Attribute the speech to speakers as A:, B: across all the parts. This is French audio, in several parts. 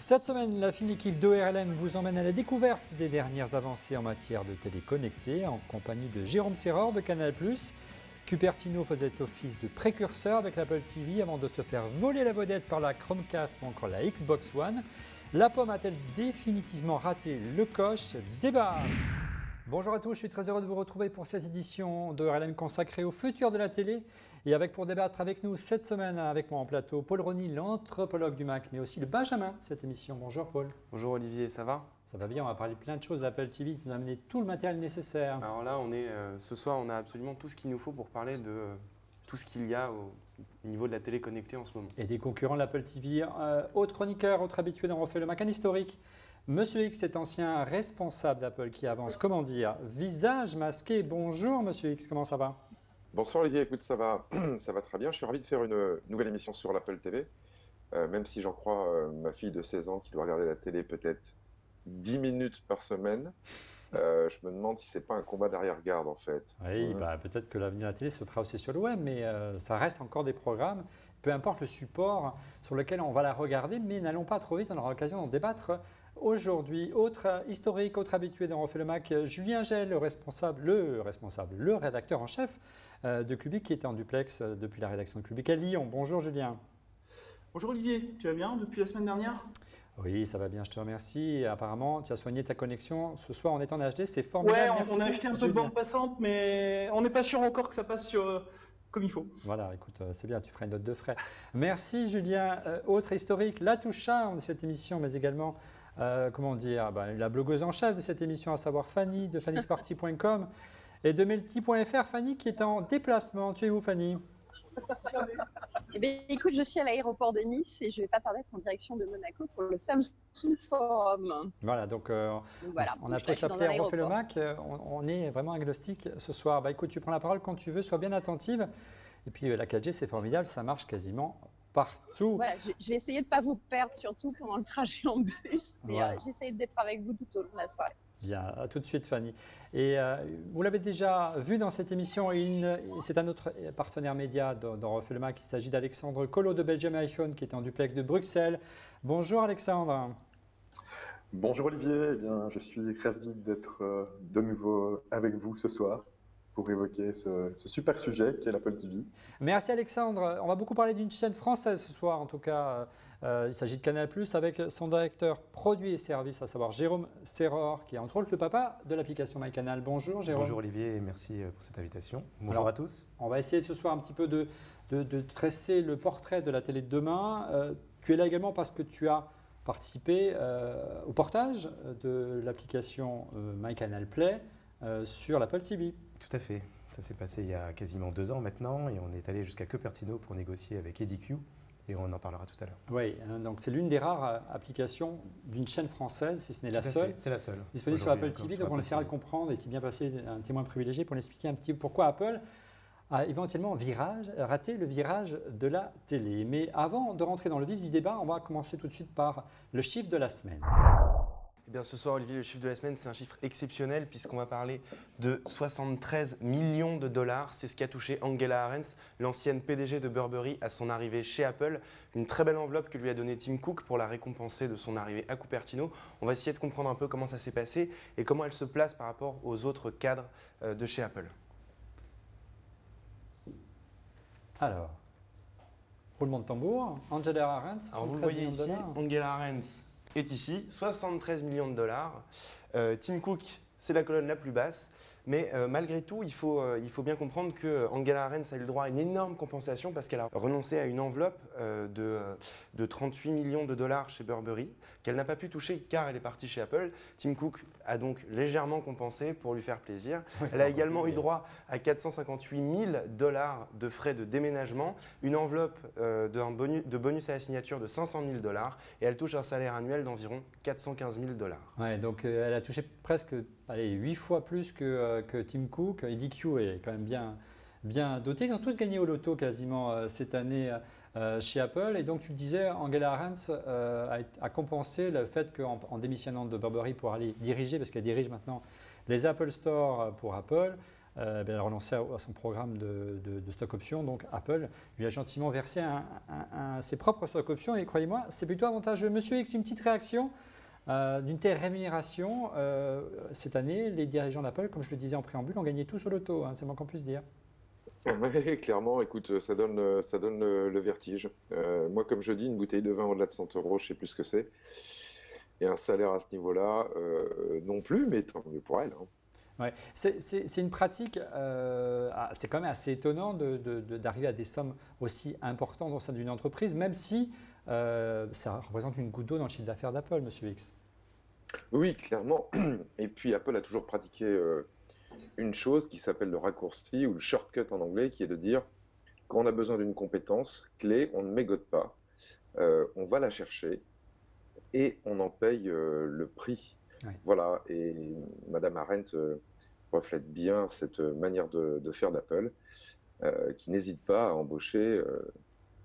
A: Cette semaine, la fine équipe d'ORLM vous emmène à la découverte des dernières avancées en matière de télé connectée en compagnie de Jérôme Serror de Canal+. Cupertino faisait office de précurseur avec l'Apple TV avant de se faire voler la vedette par la Chromecast ou encore la Xbox One. La pomme a-t-elle définitivement raté le coche? Débat! Bonjour à tous, je suis très heureux de vous retrouver pour cette édition de RLM consacrée au futur de la télé. Et avec pour débattre avec nous cette semaine, avec moi en plateau, Paul Rony, l'anthropologue du Mac, mais aussi le Benjamin de cette émission. Bonjour Paul.
B: Bonjour Olivier, ça va?
A: Ça va bien, on va parler de plein de choses. L'Apple TV qui nous a amené tout le matériel nécessaire.
B: Alors là, ce soir, on a absolument tout ce qu'il nous faut pour parler de tout ce qu'il y a au niveau de la télé connectée en ce moment.
A: Et des concurrents de l'Apple TV. Autre chroniqueur, autre habitué d'en refait le Mac, un historique. Monsieur X est ancien responsable d'Apple qui avance, comment dire, visage masqué. Bonjour Monsieur X, comment ça va?
C: Bonsoir Olivier, écoute, ça va très bien. Je suis ravi de faire une nouvelle émission sur l'Apple TV, même si j'en crois ma fille de 16 ans qui doit regarder la télé peut-être 10 minutes par semaine. Je me demande si c'est pas un combat d'arrière-garde en fait.
A: Oui, peut-être que l'avenir de la télé se fera aussi sur le web, mais ça reste encore des programmes, peu importe le support sur lequel on va la regarder, mais n'allons pas trop vite, on aura l'occasion d'en débattre aujourd'hui. Autre historique, autre habitué d'en refait le Mac, Julien Gel, le rédacteur en chef de Cubic qui était en duplex depuis la rédaction de Cubic à Lyon. Bonjour Julien.
D: Bonjour Olivier, tu vas bien depuis la semaine dernière?
A: Oui, ça va bien, je te remercie. Et apparemment, tu as soigné ta connexion ce soir en étant en HD, c'est formidable.
D: Ouais,
A: merci,
D: on a acheté un peu de bande passante, mais on n'est pas sûr encore que ça passe comme il faut.
A: Voilà, écoute, c'est bien, tu feras une note de frais. Merci Julien. Autre historique, la touche charme de cette émission, mais également, comment dire, la blogueuse en chef de cette émission, à savoir Fanny de fannysparty.com et de Melty.fr. Fanny qui est en déplacement. Tu es où Fanny?
E: Eh bien, écoute, je suis à l'aéroport de Nice et je ne vais pas tarder en direction de Monaco pour le Samsung Forum.
A: Voilà, donc
E: voilà,
A: on a pu s'appeler On refait le Mac. On est vraiment agnostique ce soir. Écoute, tu prends la parole quand tu veux, sois bien attentive. Et puis la 4G, c'est formidable, ça marche quasiment partout.
E: Voilà, je vais essayer de ne pas vous perdre, surtout pendant le trajet en bus. Mais
A: ouais.
E: J'essaie d'être avec vous tout au long de la soirée.
A: Bien, à tout de suite Fanny. Et vous l'avez déjà vu dans cette émission, c'est un autre partenaire média dans Refait le Mac. Il s'agit d'Alexandre Collot de Belgium iPhone qui est en duplex de Bruxelles. Bonjour Alexandre.
F: Bonjour Olivier, eh bien, je suis ravi d'être de nouveau avec vous ce soir pour évoquer ce super sujet qu'est l'Apple TV.
A: Merci Alexandre. On va beaucoup parler d'une chaîne française ce soir, en tout cas. Il s'agit de Canal+, avec son directeur produits et services, à savoir Jérôme Serror, qui est entre autres le papa de l'application MyCanal. Bonjour Jérôme.
G: Bonjour Olivier et merci pour cette invitation. Bonjour à tous.
A: On va essayer ce soir un petit peu de tresser le portrait de la télé de demain. Tu es là également parce que tu as participé au portage de l'application MyCanal Play sur l'Apple TV.
G: Tout à fait. Ça s'est passé il y a quasiment 2 ans maintenant et on est allé jusqu'à Cupertino pour négocier avec EDQ et on en parlera tout à l'heure.
A: Oui, donc c'est l'une des rares applications d'une chaîne française, si ce n'est la seule.
G: C'est la seule.
A: Disponible sur Apple TV, donc on essaiera de comprendre et qui est bien passé un témoin privilégié pour expliquer un petit peu pourquoi Apple a éventuellement raté le virage de la télé. Mais avant de rentrer dans le vif du débat, on va commencer tout de suite par le chiffre de la semaine.
B: Eh bien, ce soir, Olivier, le chiffre de la semaine, c'est un chiffre exceptionnel puisqu'on va parler de 73 millions de dollars. C'est ce qui a touché Angela Ahrendts, l'ancienne PDG de Burberry, à son arrivée chez Apple. Une très belle enveloppe que lui a donnée Tim Cook pour la récompenser de son arrivée à Cupertino. On va essayer de comprendre un peu comment ça s'est passé et comment elle se place par rapport aux autres cadres de chez Apple.
A: Alors, roulement de tambour, Angela Ahrendts,
B: alors vous le voyez ici, Angela Ahrendts est ici, 73 millions de dollars. Tim Cook, c'est la colonne la plus basse. Mais malgré tout, il faut bien comprendre que Angela Ahrendts a eu le droit à une énorme compensation parce qu'elle a renoncé à une enveloppe de 38 millions de dollars chez Burberry qu'elle n'a pas pu toucher car elle est partie chez Apple. Tim Cook a donc légèrement compensé pour lui faire plaisir. Elle a également eu droit à 458 000 dollars de frais de déménagement, une enveloppe de bonus à la signature de 500 000 dollars et elle touche un salaire annuel d'environ 415 000 dollars.
A: Ouais, donc elle a touché presque 8 fois plus que Tim Cook. EDQ est quand même bien doté. Ils ont tous gagné au loto quasiment cette année chez Apple. Et donc tu le disais, Angela Ahrendts a compensé le fait qu'en démissionnant de Burberry pour aller diriger, parce qu'elle dirige maintenant les Apple Store pour Apple, a renoncé à son programme de stock options. Donc Apple lui a gentiment versé ses propres stock options et croyez-moi, c'est plutôt avantageux. Monsieur X, une petite réaction d'une telle rémunération. Cette année, les dirigeants d'Apple, comme je le disais en préambule, ont gagné tout sur l'auto, hein, c'est moins qu'on puisse dire.
C: Oui, clairement, écoute, ça donne le vertige. Moi, comme je dis, une bouteille de vin au-delà de 100 euros, je sais plus ce que c'est. Et un salaire à ce niveau-là, non plus, mais tant mieux pour elle. Hein.
A: Ouais. C'est une pratique, c'est quand même assez étonnant d'arriver à des sommes aussi importantes au sein d'une entreprise, même si ça représente une goutte d'eau dans le chiffre d'affaires d'Apple, Monsieur X.
C: Oui, clairement. Et puis Apple a toujours pratiqué une chose qui s'appelle le raccourci ou le shortcut en anglais, qui est de dire quand on a besoin d'une compétence clé, on ne mégote pas, on va la chercher et on en paye le prix.
A: Ouais.
C: Voilà, et Madame Arendt reflète bien cette manière de faire d'Apple, qui n'hésite pas à embaucher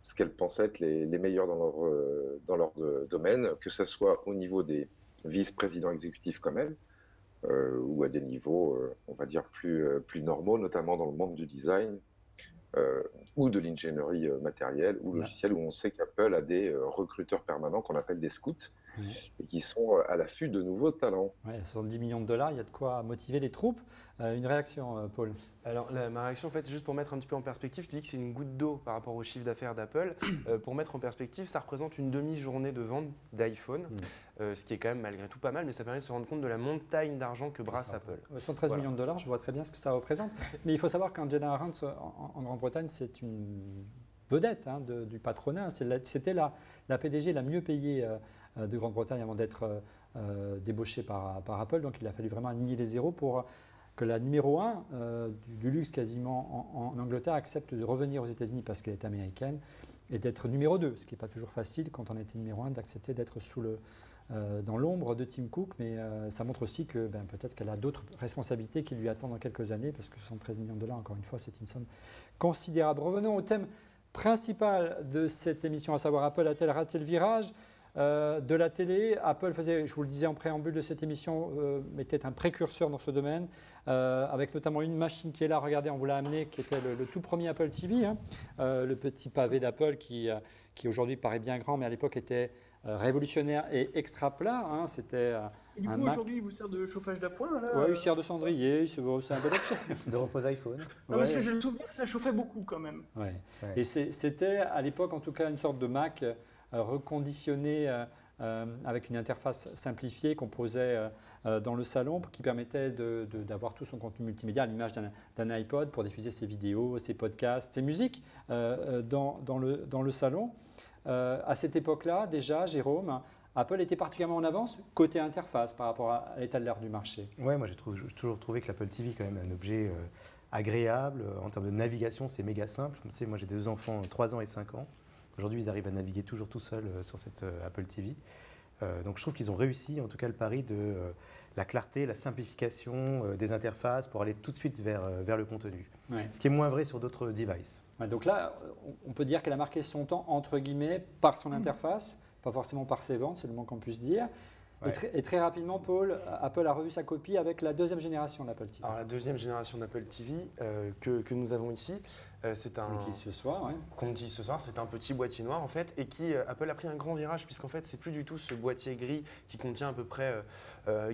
C: ce qu'elle pense être les meilleurs dans leur domaine, que ce soit au niveau des vice-présidents exécutifs comme elle, ou à des niveaux, on va dire, plus normaux, notamment dans le monde du design, ou de l'ingénierie matérielle ou logicielle, où on sait qu'Apple a des recruteurs permanents qu'on appelle des scouts, et qui sont à l'affût de nouveaux talents.
A: Ouais, 70 millions de dollars, il y a de quoi motiver les troupes. Une réaction, Paul?
B: Alors, ma réaction, en fait, c'est juste pour mettre un petit peu en perspective. Tu dis que c'est une goutte d'eau par rapport au chiffre d'affaires d'Apple. Pour mettre en perspective, ça représente une demi-journée de vente d'iPhone, ce qui est quand même malgré tout pas mal, mais ça permet de se rendre compte de la montagne d'argent que brasse Apple.
A: 113 millions de dollars, je vois très bien ce que ça représente. Mais il faut savoir qu'Angela Arendt, en Grande-Bretagne, c'est une vedette du patronat. C'était la PDG la mieux payée de Grande-Bretagne avant d'être débauchée par Apple. Donc il a fallu vraiment aligner les zéros pour que la numéro 1 du luxe quasiment en Angleterre accepte de revenir aux États-Unis parce qu'elle est américaine et d'être numéro 2, ce qui n'est pas toujours facile quand on était numéro 1 d'accepter d'être dans l'ombre de Tim Cook, mais ça montre aussi que peut-être qu'elle a d'autres responsabilités qui lui attendent dans quelques années parce que 73 millions de dollars, encore une fois, c'est une somme considérable. Revenons au thème principal de cette émission, à savoir Apple a-t-elle raté le virage de la télé? Apple faisait, je vous le disais en préambule de cette émission, était un précurseur dans ce domaine, avec notamment une machine qui est là, regardez, on vous l'a amené, qui était le tout premier Apple TV, le petit pavé d'Apple qui aujourd'hui paraît bien grand, mais à l'époque était révolutionnaire et extra plat. C'était
D: et du coup, aujourd'hui, il vous sert de chauffage d'appoint?
A: Oui, il sert de cendrier, c'est un bon objet.
G: De repose iPhone.
D: Non, parce que j'ai le souvenir que ça chauffait beaucoup quand même.
A: Ouais. Et c'était à l'époque en tout cas une sorte de Mac reconditionné avec une interface simplifiée qu'on posait dans le salon qui permettait d'avoir tout son contenu multimédia à l'image d'un iPod pour diffuser ses vidéos, ses podcasts, ses musiques dans le salon. À cette époque-là, déjà, Jérôme, Apple était particulièrement en avance côté interface par rapport à l'état de l'art du marché.
G: Oui, moi j'ai toujours trouvé que l'Apple TV est quand même un objet agréable. En termes de navigation, c'est méga simple. Vous savez, moi j'ai 2 enfants, 3 ans et 5 ans. Aujourd'hui, ils arrivent à naviguer toujours tout seuls sur cette Apple TV. Donc je trouve qu'ils ont réussi, en tout cas, le pari de la clarté, la simplification des interfaces pour aller tout de suite vers le contenu. Ouais. Ce qui est moins vrai sur d'autres devices.
A: Ouais, donc là, on peut dire qu'elle a marqué son temps, entre guillemets, par son interface, pas forcément par ses ventes, c'est le moins qu'on puisse dire. Ouais. Et très rapidement, Paul, Apple a revu sa copie avec la 2e génération d'Apple TV.
B: Alors la 2e génération d'Apple TV que nous avons ici, c'est un...
A: Qu'on utilise ce soir, ouais.
B: Qu'on utilise ce soir, c'est un petit boîtier noir en fait, et qui, Apple a pris un grand virage, puisqu'en fait, c'est plus du tout ce boîtier gris qui contient à peu près,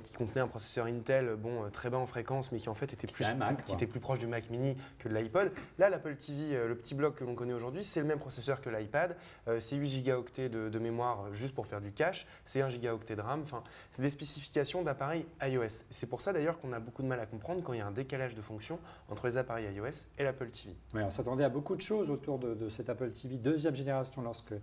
B: qui contenait un processeur Intel, très bas en fréquence, mais qui en fait était plus proche du Mac Mini que de l'iPod. Là, l'Apple TV, le petit bloc que l'on connaît aujourd'hui, c'est le même processeur que l'iPad, c'est 8 Go de mémoire juste pour faire du cache, c'est 1 Go de RAM, enfin, c'est des spécifications d'appareils iOS. C'est pour ça d'ailleurs qu'on a beaucoup de mal à comprendre quand il y a un décalage de fonction entre les appareils iOS et l'Apple TV.
A: Ouais, on s'attendait à beaucoup de choses autour de cette Apple TV 2e génération lorsque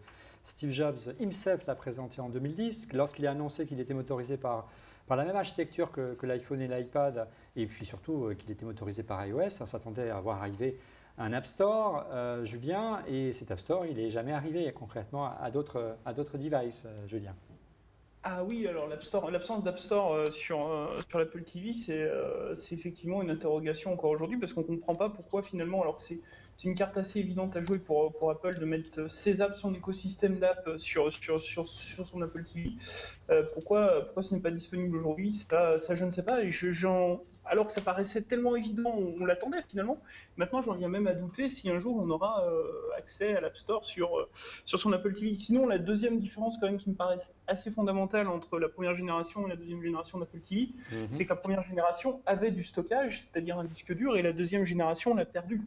A: Steve Jobs himself l'a présenté en 2010, lorsqu'il a annoncé qu'il était motorisé par la même architecture que l'iPhone et l'iPad, et puis surtout qu'il était motorisé par iOS. On s'attendait à voir arriver un App Store, Julien, et cet App Store, il n'est jamais arrivé concrètement à d'autres devices, Julien.
D: Ah oui, alors l'absence d'App Store sur l'Apple TV, c'est effectivement une interrogation encore aujourd'hui, parce qu'on ne comprend pas pourquoi finalement, alors que c'est une carte assez évidente à jouer pour Apple de mettre ses apps, son écosystème d'apps sur son Apple TV. Pourquoi ce n'est pas disponible aujourd'hui, ça je ne sais pas, et alors que ça paraissait tellement évident, on l'attendait finalement. Maintenant, j'en viens même à douter si un jour on aura accès à l'App Store sur son Apple TV. Sinon, la deuxième différence quand même qui me paraît assez fondamentale entre la première génération et la deuxième génération d'Apple TV, c'est que la première génération avait du stockage, c'est-à-dire un disque dur, et la deuxième génération l'a perdu.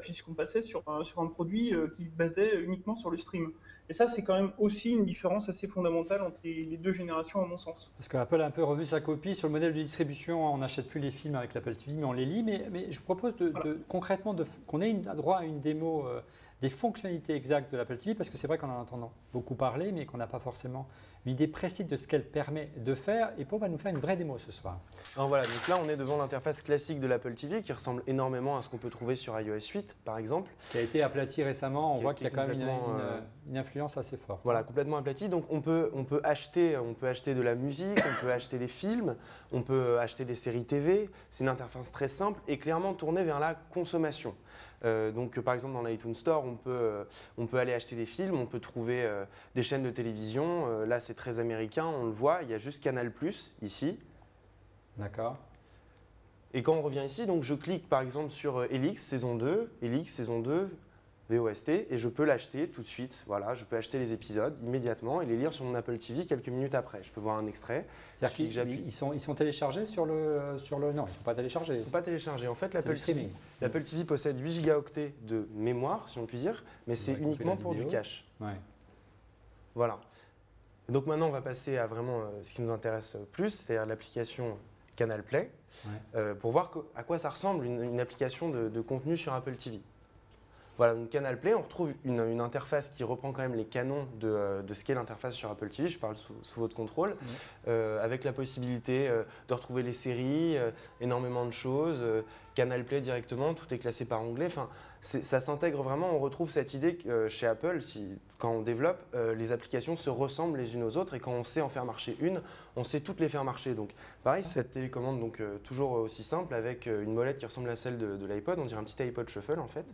D: Puisqu'on passait sur un produit qui basait uniquement sur le stream. Et ça, c'est quand même aussi une différence assez fondamentale entre les deux générations, à mon sens.
A: Parce qu'Apple a un peu revu sa copie sur le modèle de distribution. On n'achète plus les films avec l'Apple TV, mais on les lit. Mais je vous propose concrètement qu'on ait droit à une démo des fonctionnalités exactes de l'Apple TV, parce que c'est vrai qu'on en entend beaucoup parler, mais qu'on n'a pas forcément une idée précise de ce qu'elle permet de faire. Et Paul va nous faire une vraie démo ce soir.
B: Alors voilà, donc là on est devant l'interface classique de l'Apple TV qui ressemble énormément à ce qu'on peut trouver sur iOS 8 par exemple.
A: Qui a été aplati récemment, on voit qu'il y a quand même une influence assez forte.
B: Voilà, complètement aplati. Donc on peut acheter de la musique, on peut acheter des films, on peut acheter des séries TV. C'est une interface très simple et clairement tournée vers la consommation. Donc par exemple dans l'iTunes Store, on peut aller acheter des films, on peut trouver des chaînes de télévision. Là c'est très américain, on le voit, il y a juste Canal+ ici.
A: D'accord.
B: Et quand on revient ici, donc je clique par exemple sur Elix saison 2, VOST, et je peux l'acheter tout de suite. Voilà, je peux acheter les épisodes immédiatement et les lire sur mon Apple TV quelques minutes après. Je peux voir un extrait.
A: C'est-à-dire qu'ils sont téléchargés sur le… Non, ils ne sont pas téléchargés.
B: Ils ne sont pas téléchargés. En fait, l'Apple TV possède 8 gigaoctets de mémoire, si on peut dire, mais c'est uniquement pour du cache.
A: Ouais.
B: Voilà. Donc maintenant, on va passer à vraiment ce qui nous intéresse plus, c'est-à-dire l'application Canal Play, pour voir à quoi ça ressemble une application de contenu sur Apple TV. Voilà, donc Canal Play, on retrouve une interface qui reprend quand même les canons de ce qu'est l'interface sur Apple TV, je parle sous votre contrôle, avec la possibilité de retrouver les séries, énormément de choses, Canal Play directement, tout est classé par onglet. Enfin, ça s'intègre vraiment, on retrouve cette idée que chez Apple, quand on développe, les applications se ressemblent les unes aux autres et quand on sait en faire marcher une, on sait toutes les faire marcher. Donc pareil, cette télécommande donc, toujours aussi simple avec une molette qui ressemble à celle de l'iPod, on dirait un petit iPod Shuffle en fait,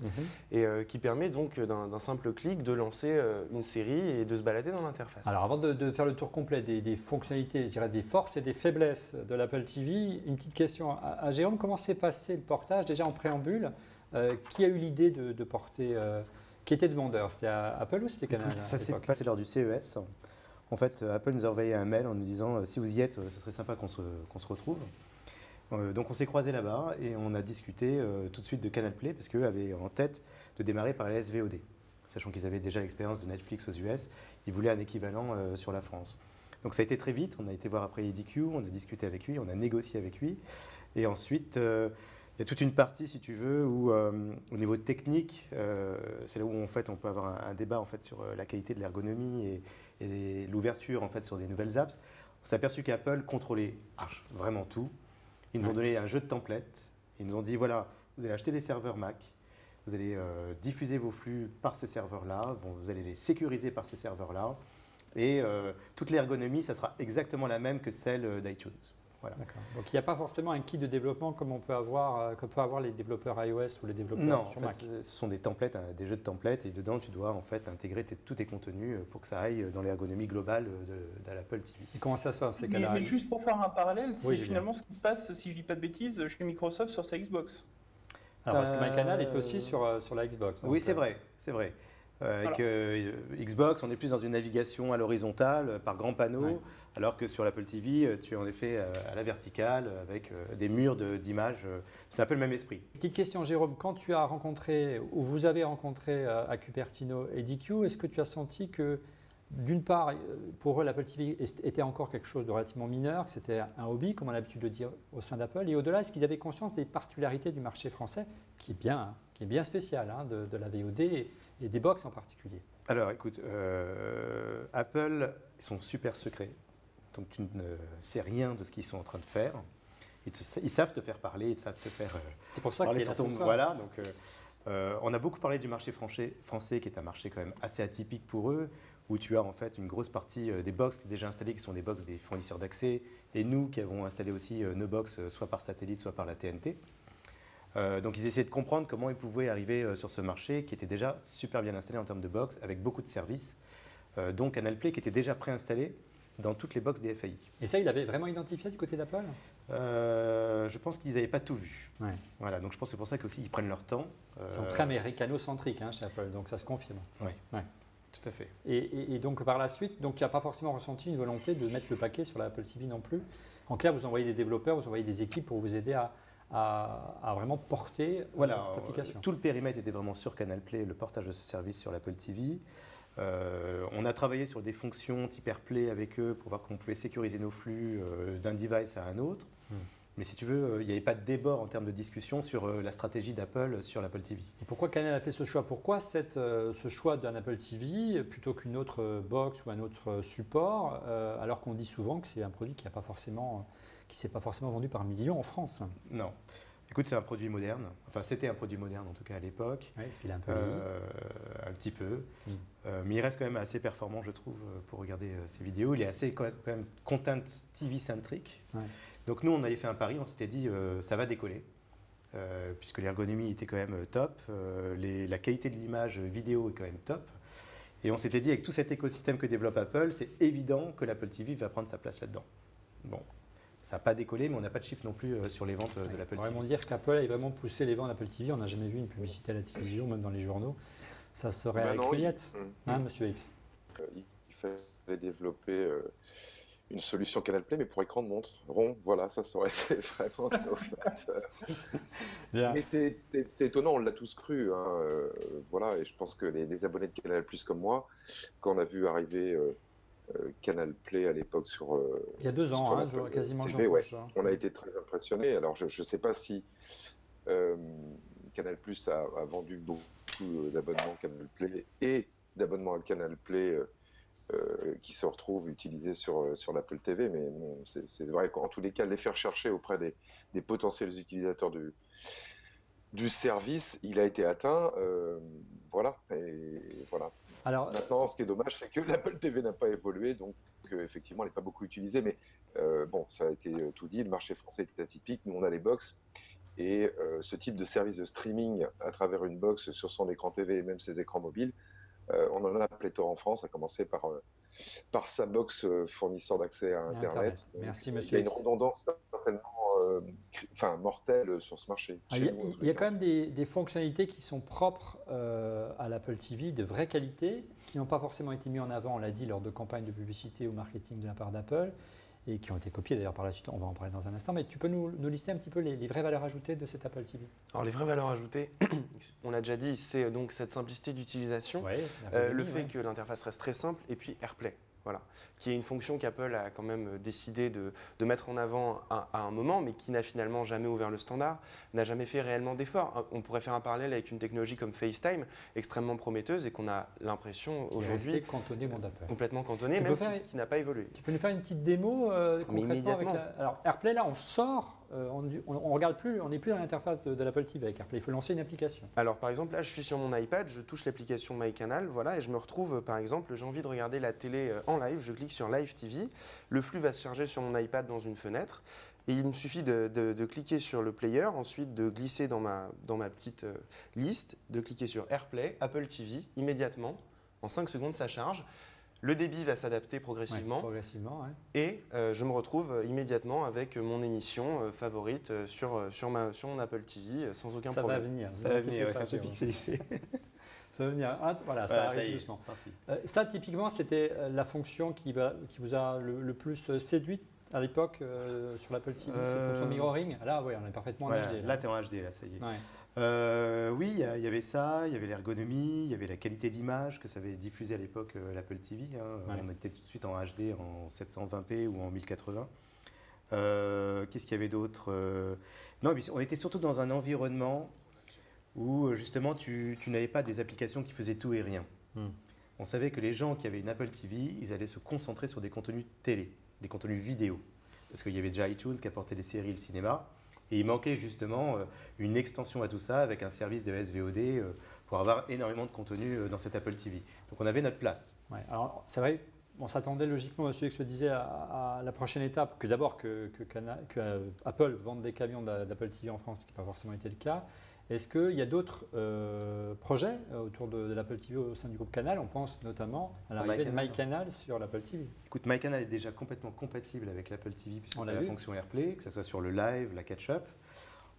B: et qui permet donc d'un simple clic de lancer une série et de se balader dans l'interface.
A: Alors avant de faire le tour complet des fonctionnalités, je dirais des forces et des faiblesses de l'Apple TV, une petite question à Jérôme, comment s'est passé le portage déjà en préambule? Qui a eu l'idée de porter, qui était demandeur? C'était Apple ou c'était Canal?
G: Ça s'est passé lors du CES. En fait, Apple nous a envoyé un mail en nous disant si vous y êtes, ce serait sympa qu'on se retrouve. Donc on s'est croisés là-bas et on a discuté tout de suite de Canal Play parce qu'eux avaient en tête de démarrer par la SVOD. Sachant qu'ils avaient déjà l'expérience de Netflix aux US, ils voulaient un équivalent sur la France. Donc ça a été très vite, on a été voir après EDQ, on a discuté avec lui, on a négocié avec lui. Et ensuite, il y a toute une partie, si tu veux, où au niveau technique, c'est là où en fait, on peut avoir un débat en fait, sur la qualité de l'ergonomie et l'ouverture en fait, sur des nouvelles apps. On s'est aperçu qu'Apple contrôlait vraiment tout. Ils nous ont donné un jeu de templates. Ils nous ont dit, voilà, vous allez acheter des serveurs Mac, vous allez diffuser vos flux par ces serveurs-là, vous allez les sécuriser par ces serveurs-là. Et toute l'ergonomie, ça sera exactement la même que celle d'iTunes. Voilà.
A: Donc il n'y a pas forcément un kit de développement comme on peut avoir, les développeurs iOS ou les développeurs sur Mac.
G: Ce sont des templates, des jeux de templates, et dedans tu dois en fait intégrer tous tes contenus pour que ça aille dans l'ergonomie globale de l'Apple TV.
A: Et comment ça se passe ces cas-là?
D: Mais juste pour faire un parallèle, c'est finalement ce qui se passe, si je ne dis pas de bêtises, chez Microsoft sur sa Xbox.
A: Alors parce que MyCanal est aussi sur la Xbox.
G: Oui, c'est vrai. Avec Xbox, on est plus dans une navigation à l'horizontale, par grands panneaux, alors que sur l'Apple TV, tu es en effet à la verticale, avec des murs d'images. C'est un peu le même esprit.
A: Petite question, Jérôme, quand tu as rencontré, ou vous avez rencontré à Cupertino et EDQ, est-ce que tu as senti que, d'une part, pour eux, l'Apple TV était encore quelque chose de relativement mineur, que c'était un hobby, comme on a l'habitude de dire au sein d'Apple, et au-delà, est-ce qu'ils avaient conscience des particularités du marché français, qui est bien spécial, de la VOD et des box en particulier?
G: Alors écoute, Apple, ils sont super secrets, donc tu ne sais rien de ce qu'ils sont en train de faire. Ils savent te faire parler, ils savent te faire
A: c'est pour ça
G: parler
A: qu'il
G: sur ton... Voilà, donc on a beaucoup parlé du marché français, qui est un marché quand même assez atypique pour eux, où tu as en fait une grosse partie des box qui sont déjà installées, qui sont des box des fournisseurs d'accès, et nous qui avons installé aussi nos box, soit par satellite, soit par la TNT. Donc ils essayaient de comprendre comment ils pouvaient arriver sur ce marché qui était déjà super bien installé en termes de box, avec beaucoup de services, dont Canal Play qui était déjà préinstallé dans toutes les box des FAI.
A: Et ça, il avait vraiment identifié du côté d'Apple?
G: Je pense qu'ils n'avaient pas tout vu.
A: Ouais.
G: Voilà, donc je pense que c'est pour ça qu'aussi ils prennent leur temps.
A: Ils sont très américano-centriques chez Apple, donc ça se confirme.
G: Oui,
A: Ouais.
G: tout à fait.
A: Et donc par la suite, donc, tu n'as pas forcément ressenti une volonté de mettre le paquet sur l'Apple TV non plus. En clair, vous envoyez des développeurs, vous envoyez des équipes pour vous aider à vraiment porter
G: Voilà,
A: cette application.
G: tout le périmètre était vraiment sur Canal Play, le portage de ce service sur l'Apple TV. On a travaillé sur des fonctions type AirPlay avec eux pour voir comment on pouvait sécuriser nos flux d'un device à un autre. Mais si tu veux, il n'y avait pas de débord en termes de discussion sur la stratégie d'Apple sur l'Apple TV.
A: Et pourquoi Canal a fait ce choix? Pourquoi ce choix d'un Apple TV plutôt qu'une autre box ou un autre support, alors qu'on dit souvent que c'est un produit qui ne s'est pas forcément vendu par millions en France?
G: Non. Écoute, c'est un produit moderne. Enfin, c'était un produit moderne en tout cas à l'époque.
A: Oui, parce qu'il a un peu vieilli.
G: Un petit peu. Mais il reste quand même assez performant, je trouve, pour regarder ses vidéos. Il est assez quand même content TV-centrique.
A: Ouais.
G: Donc nous, on avait fait un pari, on s'était dit, ça va décoller. Puisque l'ergonomie était quand même top. La qualité de l'image vidéo est quand même top. Et on s'était dit, avec tout cet écosystème que développe Apple, c'est évident que l'Apple TV va prendre sa place là-dedans. Bon. Ça n'a pas décollé, mais on n'a pas de chiffre non plus sur les ventes de l'Apple TV.
A: On va vraiment dire qu'Apple a vraiment poussé les ventes d'Apple TV. On n'a jamais vu une publicité à la télévision, même dans les journaux. Ça serait avec cueillette, Monsieur X.
C: Il fallait développer une solution Canal Play, mais pour écran de montre rond. Voilà, ça serait vraiment novateur. Mais c'est étonnant, on l'a tous cru. Voilà, et je pense que les abonnés de Canal Plus comme moi, quand on a vu arriver Canal Play à l'époque sur.
A: Il y a 2 ans, quasiment
C: TV,
A: j'en
C: pense. On a été très impressionnés. Alors, je ne sais pas si Canal Plus a vendu beaucoup d'abonnements Canal Play et d'abonnements à Canal Play qui se retrouvent utilisés sur l'Apple TV, mais bon, c'est vrai qu'en tous les cas, les faire chercher auprès des potentiels utilisateurs du service, il a été atteint. Voilà. Et voilà.
A: Alors,
C: maintenant, ce qui est dommage, c'est que l'Apple TV n'a pas évolué, donc effectivement, elle n'est pas beaucoup utilisée, mais bon, ça a été tout dit, le marché français est atypique, nous on a les box, et ce type de service de streaming à travers une box sur son écran TV et même ses écrans mobiles, on en a pléthore en France, à commencer par sa box fournisseur d'accès à Internet. Donc,
A: merci, monsieur.
C: Il y a une redondance certainement mortelle sur ce marché.
A: Il y a quand même des fonctionnalités qui sont propres à l'Apple TV, de vraie qualité, qui n'ont pas forcément été mises en avant, on l'a dit, lors de campagnes de publicité ou marketing de la part d'Apple, et qui ont été copiées d'ailleurs par la suite, on va en parler dans un instant. Mais tu peux nous lister un petit peu les vraies valeurs ajoutées de cet Apple TV?
B: Alors les vraies valeurs ajoutées, on l'a déjà dit, c'est donc cette simplicité d'utilisation, le fait que l'interface reste très simple, et puis AirPlay. Voilà, qui est une fonction qu'Apple a quand même décidé de mettre en avant à un moment, mais qui n'a finalement jamais ouvert le standard, n'a jamais fait réellement d'efforts. On pourrait faire un parallèle avec une technologie comme FaceTime, extrêmement prometteuse et qu'on a l'impression aujourd'hui complètement cantonnée, même qui n'a pas évolué.
A: Tu peux nous faire une petite démo concrètement avec Alors AirPlay, là, on sort, on regarde plus, on n'est plus dans l'interface de l'Apple TV avec AirPlay. Il faut lancer une application.
B: Alors par exemple, là, je suis sur mon iPad, je touche l'application MyCanal, voilà, et je me retrouve, par exemple, j'ai envie de regarder la télé en live, je clique sur Live TV, le flux va se charger sur mon iPad dans une fenêtre, et il me suffit de cliquer sur le player, ensuite de glisser dans ma petite liste, de cliquer sur AirPlay, Apple TV, immédiatement, en 5 secondes ça charge. Le débit va s'adapter progressivement, et je me retrouve immédiatement avec mon émission favorite sur mon Apple TV sans aucun problème.
A: Ça va venir, ça peut pixeliser. Ça va venir. Voilà, ça arrive doucement. Ça, typiquement, c'était la fonction qui vous a le plus séduite à l'époque sur l'Apple TV, cette fonction de mirroring. Là, oui, on est parfaitement en HD.
G: Là, tu es en HD, là, ça y est. Oui, il y avait ça, il y avait l'ergonomie, il y avait la qualité d'image que ça avait diffusé à l'époque l'Apple TV. On était tout de suite en HD, en 720p ou en 1080. Qu'est-ce qu'il y avait d'autre? Non, on était surtout dans un environnement où justement tu n'avais pas des applications qui faisaient tout et rien. On savait que les gens qui avaient une Apple TV, ils allaient se concentrer sur des contenus télé, des contenus vidéo. Parce qu'il y avait déjà iTunes qui apportait les séries et le cinéma. Et il manquait justement une extension à tout ça avec un service de SVOD pour avoir énormément de contenu dans cette Apple TV. Donc on avait notre place.
A: Ouais, alors c'est vrai, on s'attendait logiquement à celui que je disais à la prochaine étape, que d'abord que Apple vende des camions d'Apple TV en France, ce qui n'a pas forcément été le cas. Est-ce qu'il y a d'autres projets autour de l'Apple TV au sein du groupe Canal? On pense notamment à l'arrivée de MyCanal sur l'Apple TV.
G: Écoute, MyCanal est déjà complètement compatible avec l'Apple TV puisqu'on a la fonction AirPlay, que ce soit sur le live, la catch-up.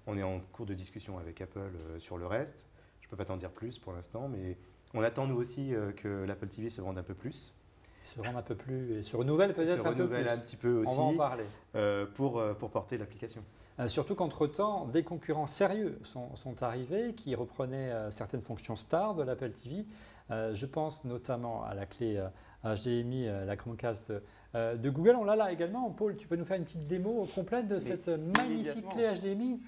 G: On est en cours de discussion avec Apple sur le reste. Je ne peux pas t'en dire plus pour l'instant, mais on attend nous aussi que l'Apple TV se vende un peu plus.
A: Se rendre un peu plus et se renouvelle peut-être un peu plus.
G: Un petit peu aussi.
A: On va en parler.
G: Pour porter l'application.
A: Surtout qu'entre-temps, des concurrents sérieux sont arrivés qui reprenaient certaines fonctions stars de l'Apple TV. Je pense notamment à la clé HDMI, la Chromecast de Google. On l'a là également. Paul, tu peux nous faire une petite démo complète de cette magnifique clé HDMI?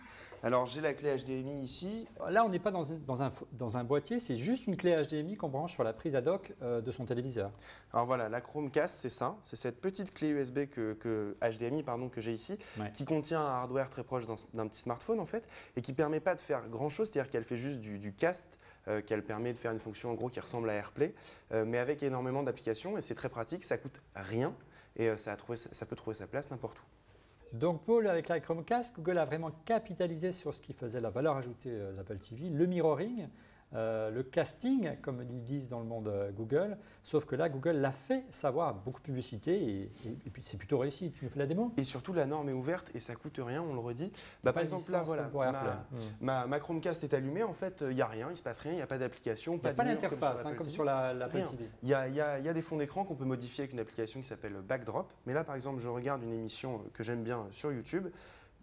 B: Alors j'ai la clé HDMI ici.
A: Là, on n'est pas dans un boîtier, c'est juste une clé HDMI qu'on branche sur la prise ad hoc de son téléviseur.
B: Alors voilà, la Chromecast, c'est ça. C'est cette petite clé USB HDMI que j'ai ici, qui contient un hardware très proche d'un petit smartphone en fait, et qui ne permet pas de faire grand-chose, c'est-à-dire qu'elle fait juste du cast, qu'elle permet de faire une fonction en gros qui ressemble à AirPlay, mais avec énormément d'applications, et c'est très pratique, ça coûte rien, et ça peut trouver sa place n'importe où.
A: Donc Paul, avec la Chromecast, Google a vraiment capitalisé sur ce qui faisait la valeur ajoutée d'Apple TV, le mirroring, le casting, comme ils disent dans le monde Google, sauf que là, Google l'a fait savoir, beaucoup de publicité, et puis c'est plutôt réussi. Tu nous fais la démo?
B: Et surtout, la norme est ouverte et ça coûte rien, on le redit. Par exemple, là, voilà, ma Chromecast est allumée, en fait, il n'y a rien, il ne se passe rien, il n'y a pas d'application.
A: Il n'y a pas d'interface, comme sur l'Apple TV.
B: Il y a des fonds d'écran qu'on peut modifier avec une application qui s'appelle Backdrop. Mais là, par exemple, je regarde une émission que j'aime bien sur YouTube,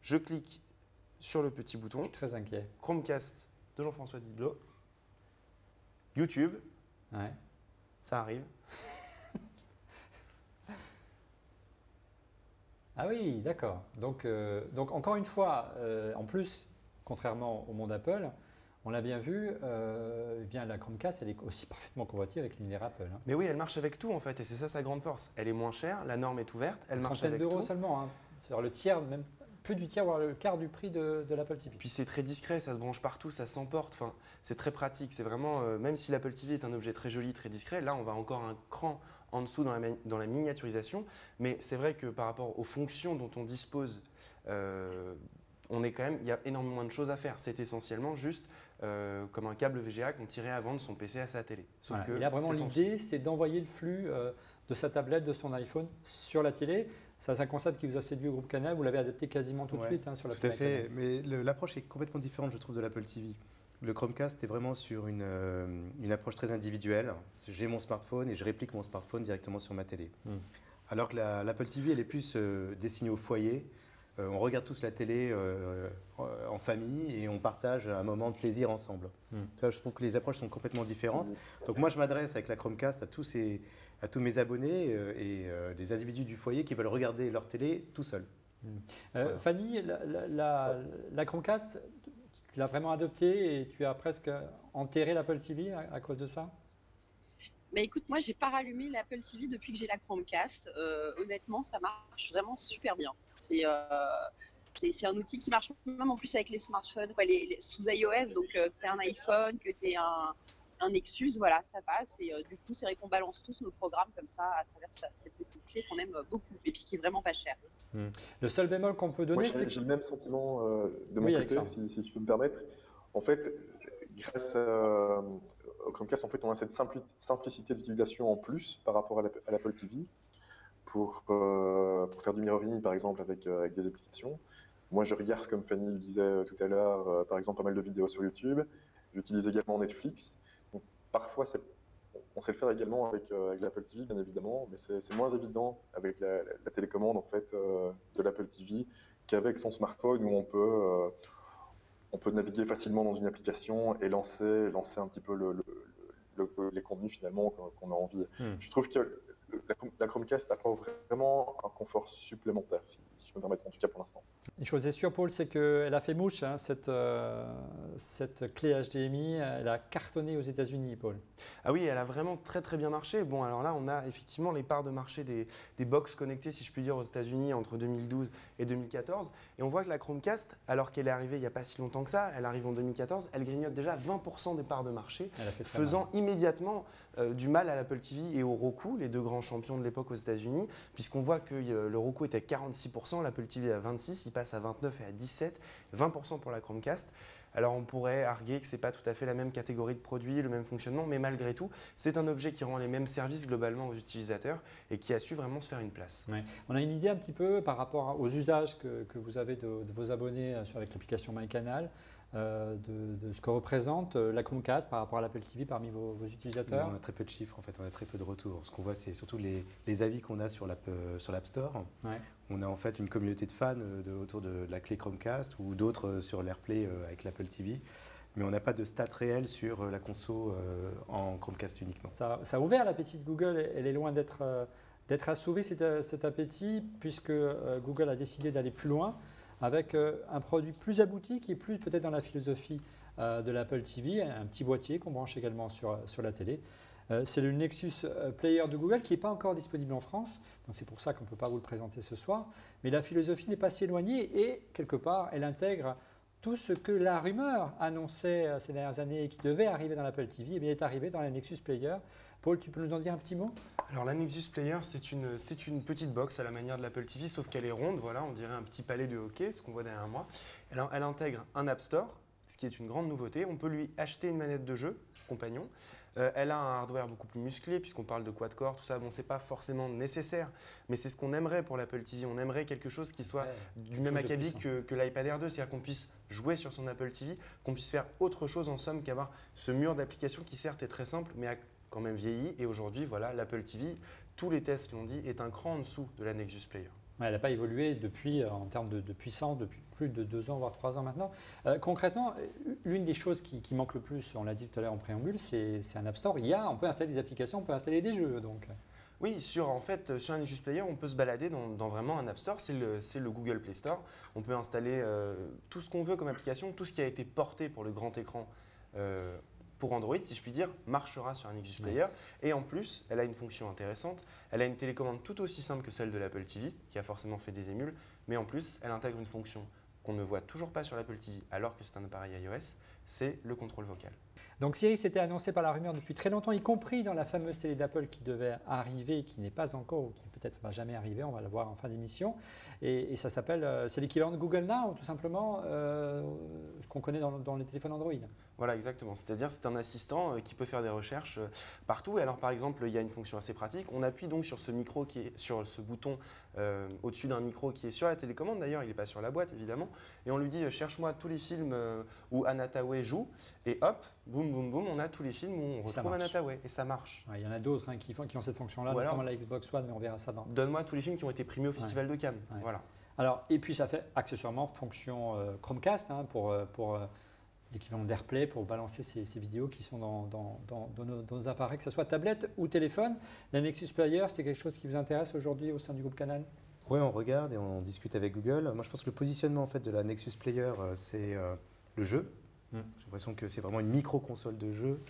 B: je clique sur le petit bouton.
A: Je suis très inquiet.
B: Chromecast de Jean-François Didlot. YouTube, ça arrive.
A: Ah oui, d'accord. Donc encore une fois, en plus, contrairement au monde Apple, on l'a bien vu, eh bien, la Chromecast, elle est aussi parfaitement convoitée avec l'univers Apple. Hein.
B: Mais oui, elle marche avec tout en fait, et c'est ça sa grande force. Elle est moins chère, la norme est ouverte, elle marche avec tout.
A: 30 € seulement, hein. C'est-à-dire le tiers, même plus du tiers, voire le quart du prix de l'Apple TV.
B: Puis c'est très discret, ça se branche partout, ça s'emporte. Enfin, c'est très pratique. C'est vraiment, même si l'Apple TV est un objet très joli, très discret, là on va encore un cran en dessous dans la miniaturisation. Mais c'est vrai que par rapport aux fonctions dont on dispose, il y a énormément de choses à faire. C'est essentiellement juste comme un câble VGA qu'on tirait avant de son PC à sa télé.
A: Sauf que et là vraiment l'idée, c'est d'envoyer le flux de sa tablette, de son iPhone sur la télé. Ça, c'est un concept qui vous a séduit au groupe Canal, vous l'avez adapté quasiment tout de suite sur la
G: Tout à fait, mais l'approche est complètement différente, je trouve, de l'Apple TV. Le Chromecast est vraiment sur une approche très individuelle. J'ai mon smartphone et je réplique mon smartphone directement sur ma télé. Alors que l'Apple TV, elle est plus destinée au foyer. On regarde tous la télé en famille et on partage un moment de plaisir ensemble. Je trouve que les approches sont complètement différentes. Donc moi, je m'adresse avec la Chromecast à tous mes abonnés et les individus du foyer qui veulent regarder leur télé tout seuls.
A: Voilà. Fanny, la Chromecast, tu l'as vraiment adoptée et tu as presque enterré l'Apple TV à cause de ça?
E: Mais écoute, moi, j'ai pas rallumé l'Apple TV depuis que j'ai la Chromecast. Honnêtement, ça marche vraiment super bien. C'est un outil qui marche même en plus avec les smartphones, sous iOS. Donc, que tu aies un iPhone, que tu aies un Nexus, voilà, ça passe. Et du coup, c'est vrai qu'on balance tous nos programmes comme ça à travers cette petite clé qu'on aime beaucoup et puis qui est vraiment pas chère.
A: Le seul bémol qu'on peut donner, c'est...
F: J'ai le même sentiment de mon côté, si tu peux me permettre. En fait, grâce au Chromecast, en fait, on a cette simplicité d'utilisation en plus par rapport à l'Apple TV pour faire du mirroring, par exemple, avec des applications. Moi, je regarde, comme Fanny le disait tout à l'heure, par exemple, pas mal de vidéos sur YouTube. J'utilise également Netflix. Donc, parfois, on sait le faire également avec l'Apple TV, bien évidemment, mais c'est moins évident avec la télécommande en fait, de l'Apple TV qu'avec son smartphone où on peut naviguer facilement dans une application et lancer un petit peu les contenus finalement qu'on a envie. Je trouve que la Chromecast apporte vraiment un confort supplémentaire, si je me permets, en tout cas pour l'instant.
A: Une chose est sûre, Paul, c'est qu'elle a fait mouche, hein, cette clé HDMI. Elle a cartonné aux États-Unis, Paul.
B: Ah oui, elle a vraiment très très bien marché. Bon, alors là, on a effectivement les parts de marché des box connectées, si je puis dire, aux États-Unis entre 2012 et 2014. Et on voit que la Chromecast, alors qu'elle est arrivée il n'y a pas si longtemps que ça, elle arrive en 2014, elle grignote déjà 20% des parts de marché, faisant immédiatement du mal à l'Apple TV et au Roku, les deux grands grand champion de l'époque aux États-Unis, puisqu'on voit que le Roku est à 46%, l'Apple TV à 26%, il passe à 29% et à 17%, 20% pour la Chromecast. Alors on pourrait arguer que ce n'est pas tout à fait la même catégorie de produits, le même fonctionnement, mais malgré tout, c'est un objet qui rend les mêmes services globalement aux utilisateurs et qui a su vraiment se faire une place.
A: Ouais. On a une idée un petit peu par rapport aux usages que vous avez de vos abonnés avec l'application MyCanal, de ce que représente la Chromecast par rapport à l'Apple TV parmi vos utilisateurs?
G: On a très peu de chiffres, en fait, on a très peu de retours. Ce qu'on voit, c'est surtout les avis qu'on a sur l'App Store.
A: Ouais.
G: On a en fait une communauté de fans autour de la clé Chromecast ou d'autres sur l'AirPlay avec l'Apple TV. Mais on n'a pas de stats réels sur la conso en Chromecast uniquement.
A: Ça a ouvert l'appétit de Google. Elle est loin d'être assouvie, cet appétit, puisque Google a décidé d'aller plus loin avec un produit plus abouti qui est plus peut-être dans la philosophie de l'Apple TV, un petit boîtier qu'on branche également sur la télé. C'est le Nexus Player de Google qui n'est pas encore disponible en France, donc c'est pour ça qu'on ne peut pas vous le présenter ce soir. Mais la philosophie n'est pas si éloignée et quelque part, elle intègre tout ce que la rumeur annonçait ces dernières années et qui devait arriver dans l'Apple TV, eh bien, est arrivé dans la Nexus Player. Paul, tu peux nous en dire un petit mot?
B: Alors la Nexus Player, c'est une petite box à la manière de l'Apple TV, sauf qu'elle est ronde, voilà, on dirait un petit palais de hockey, ce qu'on voit derrière moi. Elle intègre un App Store, ce qui est une grande nouveauté. On peut lui acheter une manette de jeu, compagnon. Elle a un hardware beaucoup plus musclé, puisqu'on parle de quad-core, tout ça. Bon, c'est pas forcément nécessaire, mais c'est ce qu'on aimerait pour l'Apple TV. On aimerait quelque chose qui soit du même acabit que l'iPad Air 2, c'est-à-dire qu'on puisse jouer sur son Apple TV, qu'on puisse faire autre chose en somme qu'avoir ce mur d'applications qui certes est très simple, mais a quand même vieilli. Et aujourd'hui, voilà, l'Apple TV, tous les tests l'ont dit, est un cran en dessous de la Nexus Player.
A: Elle n'a pas évolué depuis, en termes de puissance, depuis plus de 2 ans, voire 3 ans maintenant. Concrètement, l'une des choses qui manque le plus, on l'a dit tout à l'heure en préambule, c'est un App Store. On peut installer des applications, on peut installer des jeux. Donc.
B: Oui, sur un Nexus Player, on peut se balader dans vraiment un App Store, c'est le Google Play Store. On peut installer tout ce qu'on veut comme application, tout ce qui a été porté pour le grand écran pour Android, si je puis dire, marchera sur un Nexus Player. Et en plus, elle a une fonction intéressante. Elle a une télécommande tout aussi simple que celle de l'Apple TV, qui a forcément fait des émules. Mais en plus, elle intègre une fonction qu'on ne voit toujours pas sur l'Apple TV, alors que c'est un appareil iOS, c'est le contrôle vocal.
A: Donc Siri, c'était annoncé par la rumeur depuis très longtemps, y compris dans la fameuse télé d'Apple qui devait arriver, qui n'est pas encore, ou qui peut-être va jamais arriver, on va la voir en fin d'émission. Et ça s'appelle, c'est l'équivalent de Google Now, tout simplement, ce qu'on connaît dans les téléphones Android.
B: Voilà, exactement. C'est-à-dire c'est un assistant qui peut faire des recherches partout. Et alors, par exemple, il y a une fonction assez pratique. On appuie donc sur ce micro qui est sur ce bouton au-dessus d'un micro qui est sur la télécommande. D'ailleurs, il n'est pas sur la boîte, évidemment. Et on lui dit cherche-moi tous les films où Anna Tawai joue. Et hop, boum, boum, boum, on a tous les films où on retrouve Anna Tawai. Et ça marche.
A: Il y en a d'autres qui ont cette fonction-là, notamment la Xbox One, mais on verra ça dans.
B: Donne-moi tous les films qui ont été primés au Festival de Cannes.
A: Ouais.
B: Voilà.
A: Alors, et puis ça fait accessoirement fonction Chromecast pour l'équivalent d'AirPlay pour balancer ces vidéos qui sont dans nos appareils, que ce soit tablette ou téléphone. La Nexus Player, c'est quelque chose qui vous intéresse aujourd'hui au sein du groupe Canal?
G: Oui, on regarde et on discute avec Google. Moi, je pense que le positionnement en fait, de la Nexus Player, c'est le jeu. J'ai l'impression que c'est vraiment une micro-console de jeu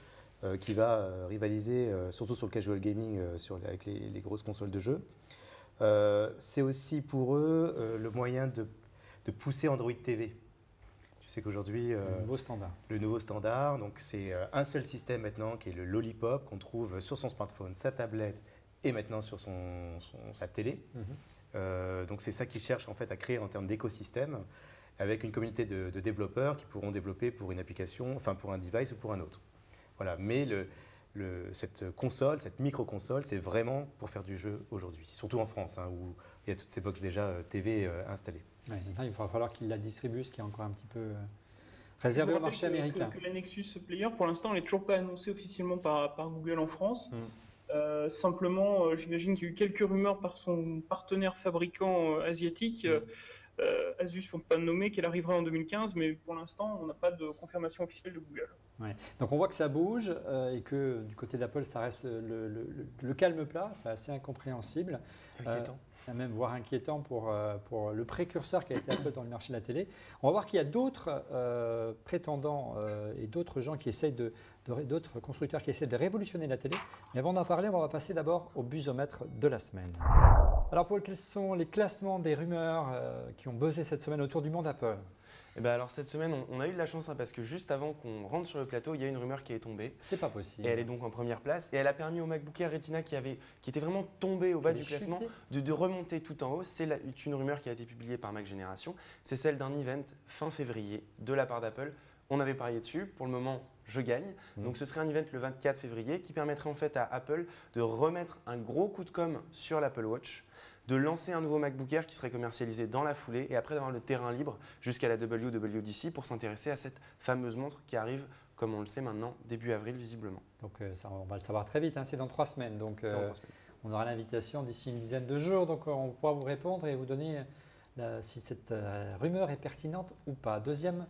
G: qui va rivaliser, surtout sur le casual gaming, avec les grosses consoles de jeu. C'est aussi pour eux le moyen de pousser Android TV. Tu sais qu'aujourd'hui,
A: le nouveau standard.
G: Donc c'est un seul système maintenant qui est le Lollipop qu'on trouve sur son smartphone, sa tablette et maintenant sur sa télé. Donc c'est ça qu'ils cherchent en fait à créer en termes d'écosystème avec une communauté de développeurs qui pourront développer pour une application, enfin pour un device ou pour un autre. Voilà. Mais cette console, cette micro-console, c'est vraiment pour faire du jeu aujourd'hui, surtout en France, où il y a toutes ces box déjà TV installées.
A: Ouais, maintenant, il va falloir qu'ils la distribuent, ce qui est encore un petit peu réservé au marché américain.
D: Que la Nexus Player, pour l'instant, elle n'est toujours pas annoncée officiellement par Google en France. Simplement, j'imagine qu'il y a eu quelques rumeurs par son partenaire fabricant asiatique. Asus, pour ne pas le nommer, qu'elle arriverait en 2015, mais pour l'instant, on n'a pas de confirmation officielle de Google.
A: Ouais. Donc on voit que ça bouge et que du côté d'Apple, ça reste le calme plat, c'est assez incompréhensible.
B: Inquiétant.
A: Même voire inquiétant pour le précurseur qui a été Apple dans le marché de la télé. On va voir qu'il y a d'autres prétendants et d'autres gens qui essayent d'autres constructeurs qui essaient de révolutionner la télé. Mais avant d'en parler, on va passer d'abord au buzomètre de la semaine. Alors Paul, quels sont les classements des rumeurs qui ont buzzé cette semaine autour du monde Apple ?
B: Eh ben alors cette semaine, on a eu de la chance parce que juste avant qu'on rentre sur le plateau, il y a une rumeur qui est tombée.
A: C'est pas possible.
B: Et elle est donc en première place. Et elle a permis au MacBook Air Retina qui était vraiment tombé au bas du classement de remonter tout en haut. C'est une rumeur qui a été publiée par Mac Génération. C'est celle d'un event fin février de la part d'Apple. On avait parié dessus. Pour le moment, je gagne. Donc ce serait un event le 24 février qui permettrait en fait à Apple de remettre un gros coup de com' sur l'Apple Watch, de lancer un nouveau MacBook Air qui serait commercialisé dans la foulée et après d'avoir le terrain libre jusqu'à la WWDC pour s'intéresser à cette fameuse montre qui arrive, comme on le sait maintenant, début avril visiblement.
A: Donc ça, on va le savoir très vite, hein, c'est dans 3 semaines. Donc on aura l'invitation d'ici une dizaine de jours, donc on pourra vous répondre et vous donner si cette rumeur est pertinente ou pas. Deuxième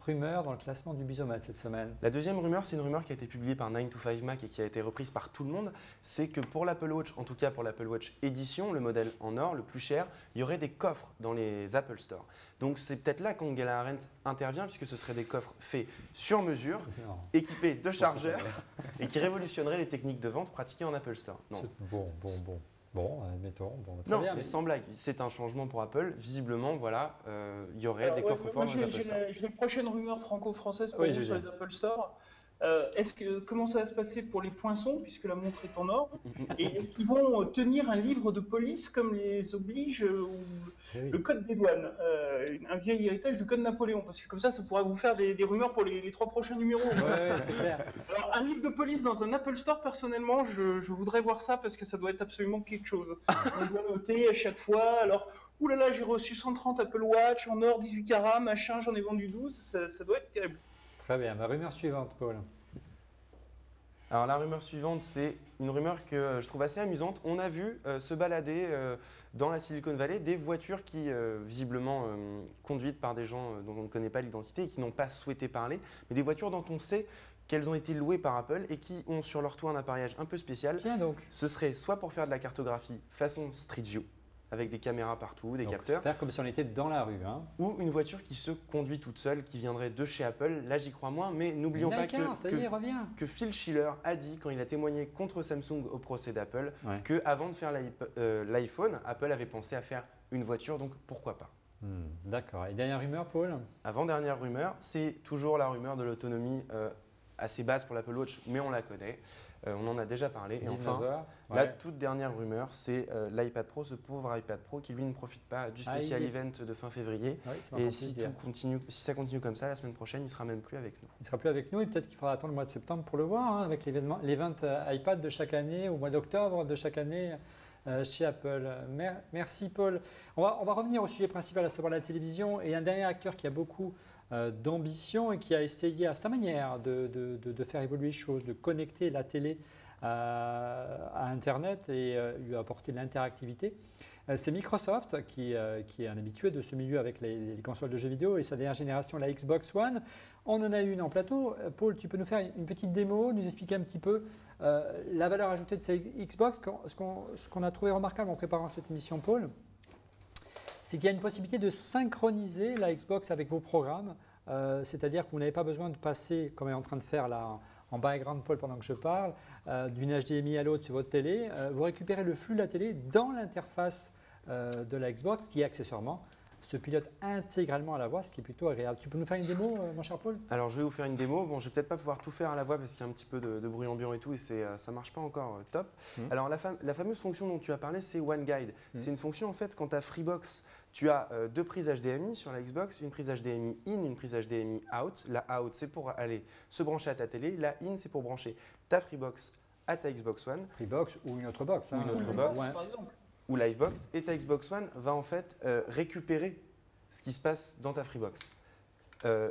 A: rumeur dans le classement du Busomètre cette semaine.
B: La deuxième rumeur, c'est une rumeur qui a été publiée par 9to5Mac et qui a été reprise par tout le monde. C'est que pour l'Apple Watch, en tout cas pour l'Apple Watch Edition, le modèle en or, le plus cher, il y aurait des coffres dans les Apple Store. Donc c'est peut-être là qu'Angela Arendt intervient, puisque ce seraient des coffres faits sur mesure, équipés de chargeurs et qui révolutionneraient les techniques de vente pratiquées en Apple Store. Non.
A: Bon, admettons.
B: Non, bien, mais sans blague, c'est un changement pour Apple. Visiblement, voilà, il y aurait des coffres forts dans les Apple Store.
D: J'ai une prochaine rumeur franco-française pour vous sur les Apple Store. Comment ça va se passer pour les poinçons, puisque la montre est en or? Et est-ce qu'ils vont tenir un livre de police comme les oblige le code des douanes, un vieil héritage du code Napoléon? Parce que comme ça pourrait vous faire des rumeurs pour les 3 prochains numéros.
A: Ouais, c'est clair.
D: Alors, un livre de police dans un Apple Store, personnellement, je voudrais voir ça parce que ça doit être absolument quelque chose. On doit noter à chaque fois. Alors, oulala, j'ai reçu 130 Apple Watch en or, 18 carats, machin, j'en ai vendu 12. Ça doit être terrible.
A: Très bien. Ma rumeur suivante, Paul.
B: Alors la rumeur suivante, c'est une rumeur que je trouve assez amusante. On a vu se balader dans la Silicon Valley des voitures qui, visiblement, conduites par des gens dont on ne connaît pas l'identité et qui n'ont pas souhaité parler, mais des voitures dont on sait qu'elles ont été louées par Apple et qui ont sur leur toit un appareillage un peu spécial.
A: Tiens donc.
B: Ce serait soit pour faire de la cartographie façon Street View, avec des caméras partout, des capteurs.
A: Faire comme si on était dans la rue. Hein.
B: Ou une voiture qui se conduit toute seule, qui viendrait de chez Apple. Là, j'y crois moins, mais n'oublions pas que Phil Schiller a dit, quand il a témoigné contre Samsung au procès d'Apple, qu'avant de faire l'iPhone, Apple avait pensé à faire une voiture, donc pourquoi pas.
A: D'accord. Et dernière rumeur, Paul?
B: Avant-dernière rumeur, c'est toujours la rumeur de l'autonomie assez basse pour l'Apple Watch, mais on la connaît. On en a déjà parlé. Et enfin, la toute dernière rumeur, c'est l'iPad Pro, ce pauvre iPad Pro qui lui ne profite pas du spécial event de fin février. Et si ça continue comme ça, la semaine prochaine, il ne sera même plus avec nous.
A: Il ne sera plus avec nous et peut-être qu'il faudra attendre le mois de septembre pour le voir, hein, avec l'event iPad de chaque année, au mois d'octobre de chaque année chez Apple. Merci Paul. On va revenir au sujet principal, à savoir la télévision, et un dernier acteur qui a beaucoup d'ambition et qui a essayé à sa manière de faire évoluer les choses, de connecter la télé à Internet et lui apporter de l'interactivité. C'est Microsoft qui est un habitué de ce milieu avec les consoles de jeux vidéo et sa dernière génération, la Xbox One. On en a une en plateau. Paul, tu peux nous faire une petite démo, nous expliquer un petit peu la valeur ajoutée de cette Xbox. Ce qu'on a trouvé remarquable en préparant cette émission, Paul, c'est qu'il y a une possibilité de synchroniser la Xbox avec vos programmes, c'est-à-dire que vous n'avez pas besoin de passer, comme est en train de faire là en background Paul pendant que je parle, d'une HDMI à l'autre sur votre télé. Vous récupérez le flux de la télé dans l'interface de la Xbox qui accessoirement se pilote intégralement à la voix, ce qui est plutôt agréable. Tu peux nous faire une démo, mon cher Paul?
B: Alors je vais vous faire une démo. Bon, je vais peut-être pas pouvoir tout faire à la voix parce qu'il y a un petit peu de bruit ambiant et tout et ça marche pas encore top. Alors la fameuse fonction dont tu as parlé, c'est One Guide. C'est une fonction en fait quand tu as Freebox, tu as 2 prises HDMI sur la Xbox, une prise HDMI in, une prise HDMI out. La out c'est pour aller se brancher à ta télé, la in c'est pour brancher ta Freebox à ta Xbox One.
A: Freebox ou une autre box.
B: Ou une autre box, par exemple. Ou Livebox, et ta Xbox One va en fait récupérer ce qui se passe dans ta Freebox.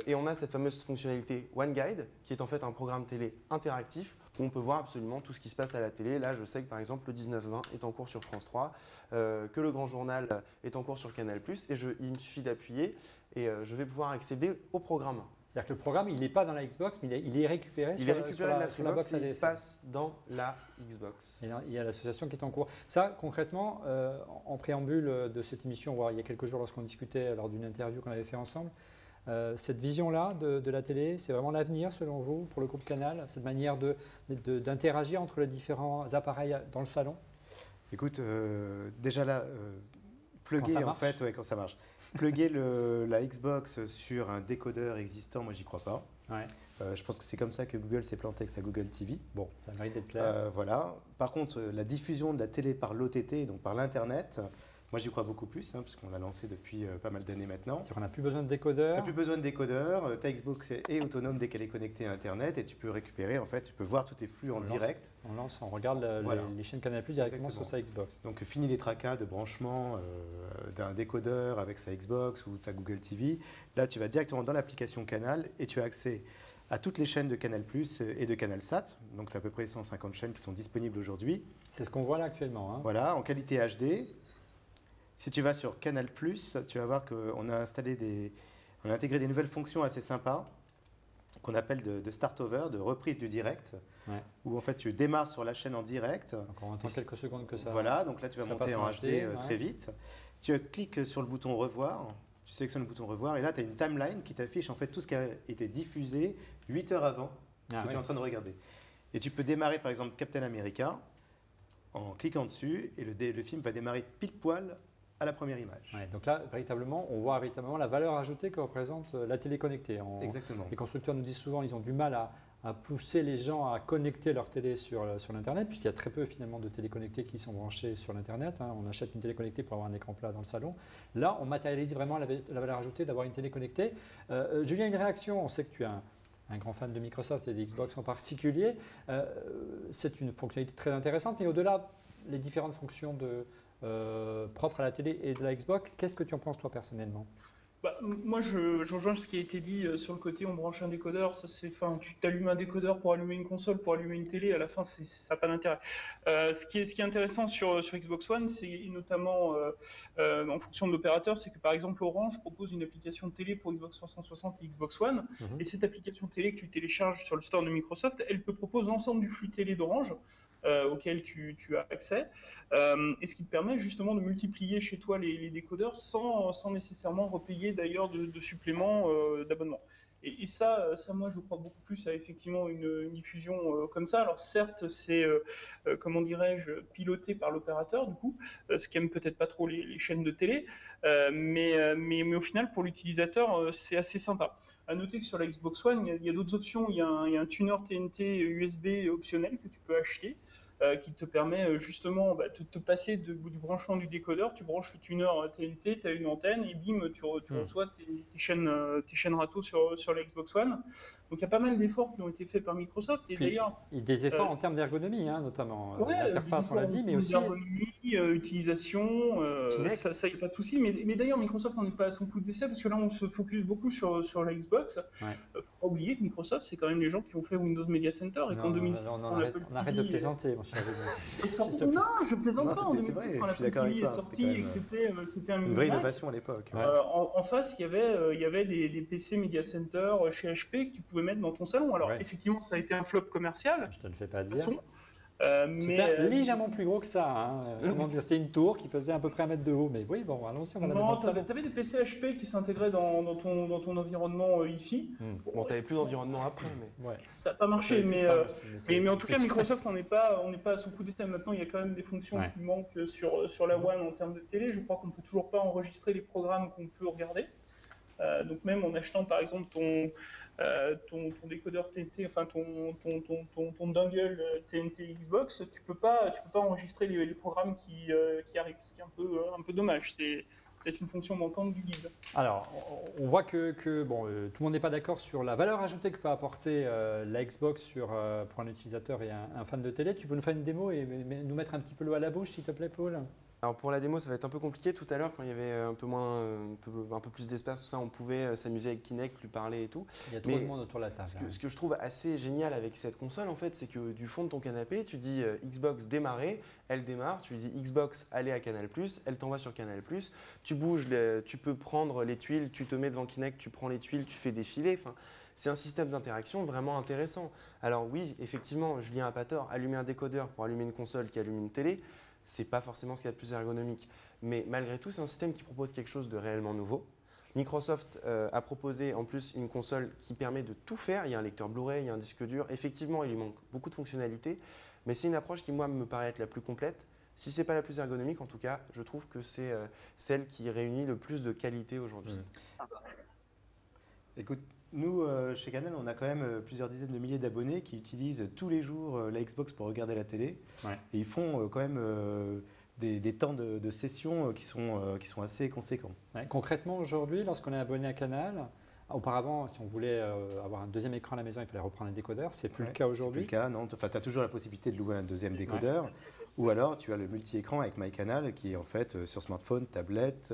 B: Et on a cette fameuse fonctionnalité One Guide, qui est en fait un programme télé interactif, où on peut voir absolument tout ce qui se passe à la télé. Là, je sais que par exemple, le 19-20 est en cours sur France 3, que le Grand Journal est en cours sur Canal+, et il me suffit d'appuyer, et je vais pouvoir accéder au programme.
A: C'est-à-dire que le programme, il n'est pas dans la Xbox, mais il est récupéré sur la box ADSL.
B: Il passe dans la Xbox.
A: Et il y a l'association qui est en cours. Ça, concrètement, en préambule de cette émission, il y a quelques jours lorsqu'on discutait lors d'une interview qu'on avait fait ensemble, cette vision-là de la télé, c'est vraiment l'avenir selon vous pour le groupe Canal, cette manière d'interagir entre les différents appareils dans le salon?
G: Écoute, déjà là, Plugger, en fait, quand ça marche. Plugger la Xbox sur un décodeur existant, moi, j'y crois pas.
A: Ouais.
G: Je pense que c'est comme ça que Google s'est planté avec sa Google TV.
A: Bon, ça mérite d'être clair.
G: Voilà. Par contre, la diffusion de la télé par l'OTT, donc par l'Internet, moi j'y crois beaucoup plus, puisqu'on l'a lancé depuis pas mal d'années maintenant.
A: C'est-à-dire qu'on n'a plus besoin de décodeur.
G: Tu n'as plus besoin de décodeur. Ta Xbox est autonome dès qu'elle est connectée à Internet et tu peux récupérer, en fait, tu peux voir tous tes flux en direct.
A: On regarde les chaînes Canal+ directement sur sa Xbox.
G: Donc fini les tracas de branchement d'un décodeur avec sa Xbox ou de sa Google TV. Là, tu vas directement dans l'application Canal et tu as accès à toutes les chaînes de Canal+ et de CanalSat. Donc, tu as à peu près 150 chaînes qui sont disponibles aujourd'hui.
A: C'est ce qu'on voit là actuellement.
G: Voilà, en qualité HD. Si tu vas sur Canal+, tu vas voir qu'on a intégré des nouvelles fonctions assez sympas qu'on appelle de start-over, de reprise du direct, où en fait tu démarres sur la chaîne en direct.
A: Donc on attend quelques secondes que ça.
G: Voilà, donc là tu vas monter en HD très vite. Tu cliques sur le bouton revoir. Tu sélectionnes le bouton revoir et là, tu as une timeline qui t'affiche en fait tout ce qui a été diffusé 8 heures avant que tu es en train de regarder. Et tu peux démarrer par exemple Captain America en cliquant dessus et le film va démarrer pile poil à la première image.
A: Ouais, donc là, véritablement, on voit véritablement la valeur ajoutée que représente la télé connectée.
G: Exactement.
A: Les constructeurs nous disent souvent qu'ils ont du mal à pousser les gens à connecter leur télé sur l'Internet, puisqu'il y a très peu finalement de télé connectées qui sont branchées sur l'Internet. On achète une télé connectée pour avoir un écran plat dans le salon. Là, on matérialise vraiment la valeur ajoutée d'avoir une télé connectée. Julien, une réaction. On sait que tu es un grand fan de Microsoft et des Xbox en particulier. C'est une fonctionnalité très intéressante, mais au-delà, les différentes fonctions propres à la télé et de la Xbox, qu'est-ce que tu en penses toi personnellement ?
D: Moi, je rejoins ce qui a été dit sur le côté on branche un décodeur. Tu t'allumes un décodeur pour allumer une console, pour allumer une télé, à la fin, ça n'a pas d'intérêt. Ce qui est intéressant sur Xbox One, c'est notamment en fonction de l'opérateur, c'est que par exemple Orange propose une application de télé pour Xbox 360 et Xbox One. Et cette application télé que tu télécharges sur le store de Microsoft, elle te propose l'ensemble du flux télé d'Orange. Auquel tu as accès, et ce qui te permet justement de multiplier chez toi les décodeurs sans nécessairement repayer d'ailleurs de suppléments d'abonnement. Et ça, moi, je crois beaucoup plus à effectivement une diffusion comme ça. Alors certes, c'est, comment dirais-je, piloté par l'opérateur, du coup, ce qui aime peut-être pas trop les chaînes de télé, mais au final, pour l'utilisateur, c'est assez sympa. À noter que sur la Xbox One, il y a d'autres options. Il y a un tuner TNT USB optionnel que tu peux acheter, qui te permet justement de te passer du branchement du décodeur. Tu branches le tuner TNT, tu as une antenne et bim, tu reçois tes chaînes râteaux sur la Xbox One. Donc il y a pas mal d'efforts qui ont été faits par Microsoft. Et d'ailleurs,
A: des efforts en termes d'ergonomie, notamment. L'interface, on l'a dit, mais aussi.
D: Ergonomie, utilisation, ça, il n'y a pas de souci. Mais d'ailleurs, Microsoft n'en est pas à son coup d'essai parce que là, on se focus beaucoup sur la Xbox. Il ne faut pas oublier que Microsoft, c'est quand même les gens qui ont fait Windows Media Center et qu'en 2006,
A: on arrête de plaisanter, mon cher.
D: Non, je plaisante pas. En 2006, quand la TV est sortie et que c'était
G: une vraie innovation à l'époque.
D: En face, il y avait des PC Media Center chez HP que tu pouvais mettre dans ton salon. Alors effectivement, ça a été un flop commercial.
A: Je te le fais pas dire.
D: Mais
A: légèrement plus gros que ça. Comment dire, c'est une tour qui faisait à peu près 1 mètre de haut. Mais oui, bon, allons-y, on va la mettre dans le salon.
D: Tu avais des PC HP qui s'intégraient dans ton environnement Wi-Fi.
B: Bon, tu n'avais plus d'environnement après. Mais...
D: Ça n'a pas marché. Mais en tout cas, Microsoft, on n'est pas à son coup d'essai. Maintenant, il y a quand même des fonctions qui manquent sur la One en termes de télé. Je crois qu'on ne peut toujours pas enregistrer les programmes qu'on peut regarder. Donc même en achetant par exemple ton décodeur TNT, enfin ton dongle TNT Xbox, tu peux pas enregistrer les programmes qui arrivent, ce qui est un peu dommage. C'est peut-être une fonction manquante du guide.
A: Alors, on voit que tout le monde n'est pas d'accord sur la valeur ajoutée que peut apporter la Xbox pour un utilisateur et un fan de télé. Tu peux nous faire une démo et nous mettre un petit peu l'eau à la bouche, s'il te plaît, Paul ?
B: Alors pour la démo, ça va être un peu compliqué. Tout à l'heure, quand il y avait un peu plus d'espace, tout ça, on pouvait s'amuser avec Kinect, lui parler et tout.
A: Il y a trop de monde autour de la table.
B: Ce que je trouve assez génial avec cette console, en fait, c'est que du fond de ton canapé, tu dis Xbox démarrer, elle démarre. Tu lui dis Xbox aller à Canal+, elle t'envoie sur Canal+. Tu bouges, tu peux prendre les tuiles, tu te mets devant Kinect, tu prends les tuiles, tu fais défiler. Enfin, c'est un système d'interaction vraiment intéressant. Alors oui, effectivement, Julien n'a pas tort. Allumer un décodeur pour allumer une console qui allume une télé, c'est pas forcément ce qu'il y a de plus ergonomique. Mais malgré tout, c'est un système qui propose quelque chose de réellement nouveau. Microsoft a proposé en plus une console qui permet de tout faire. Il y a un lecteur Blu-ray, il y a un disque dur. Effectivement, il lui manque beaucoup de fonctionnalités, mais c'est une approche qui, moi, me paraît être la plus complète. Si ce n'est pas la plus ergonomique, en tout cas, je trouve que c'est celle qui réunit le plus de qualité aujourd'hui.
G: Écoute, nous, chez Canal, on a quand même plusieurs dizaines de milliers d'abonnés qui utilisent tous les jours la Xbox pour regarder la télé. Ouais. Et ils font quand même des temps de session qui sont assez conséquents.
A: Ouais, concrètement, aujourd'hui, lorsqu'on est abonné à Canal, auparavant, si on voulait avoir un deuxième écran à la maison, il fallait reprendre un décodeur. C'est plus le cas aujourd'hui.
G: C'est plus le cas, non. Enfin, tu as toujours la possibilité de louer un deuxième décodeur. Ou alors, tu as le multi-écran avec MyCanal qui est en fait sur smartphone, tablette,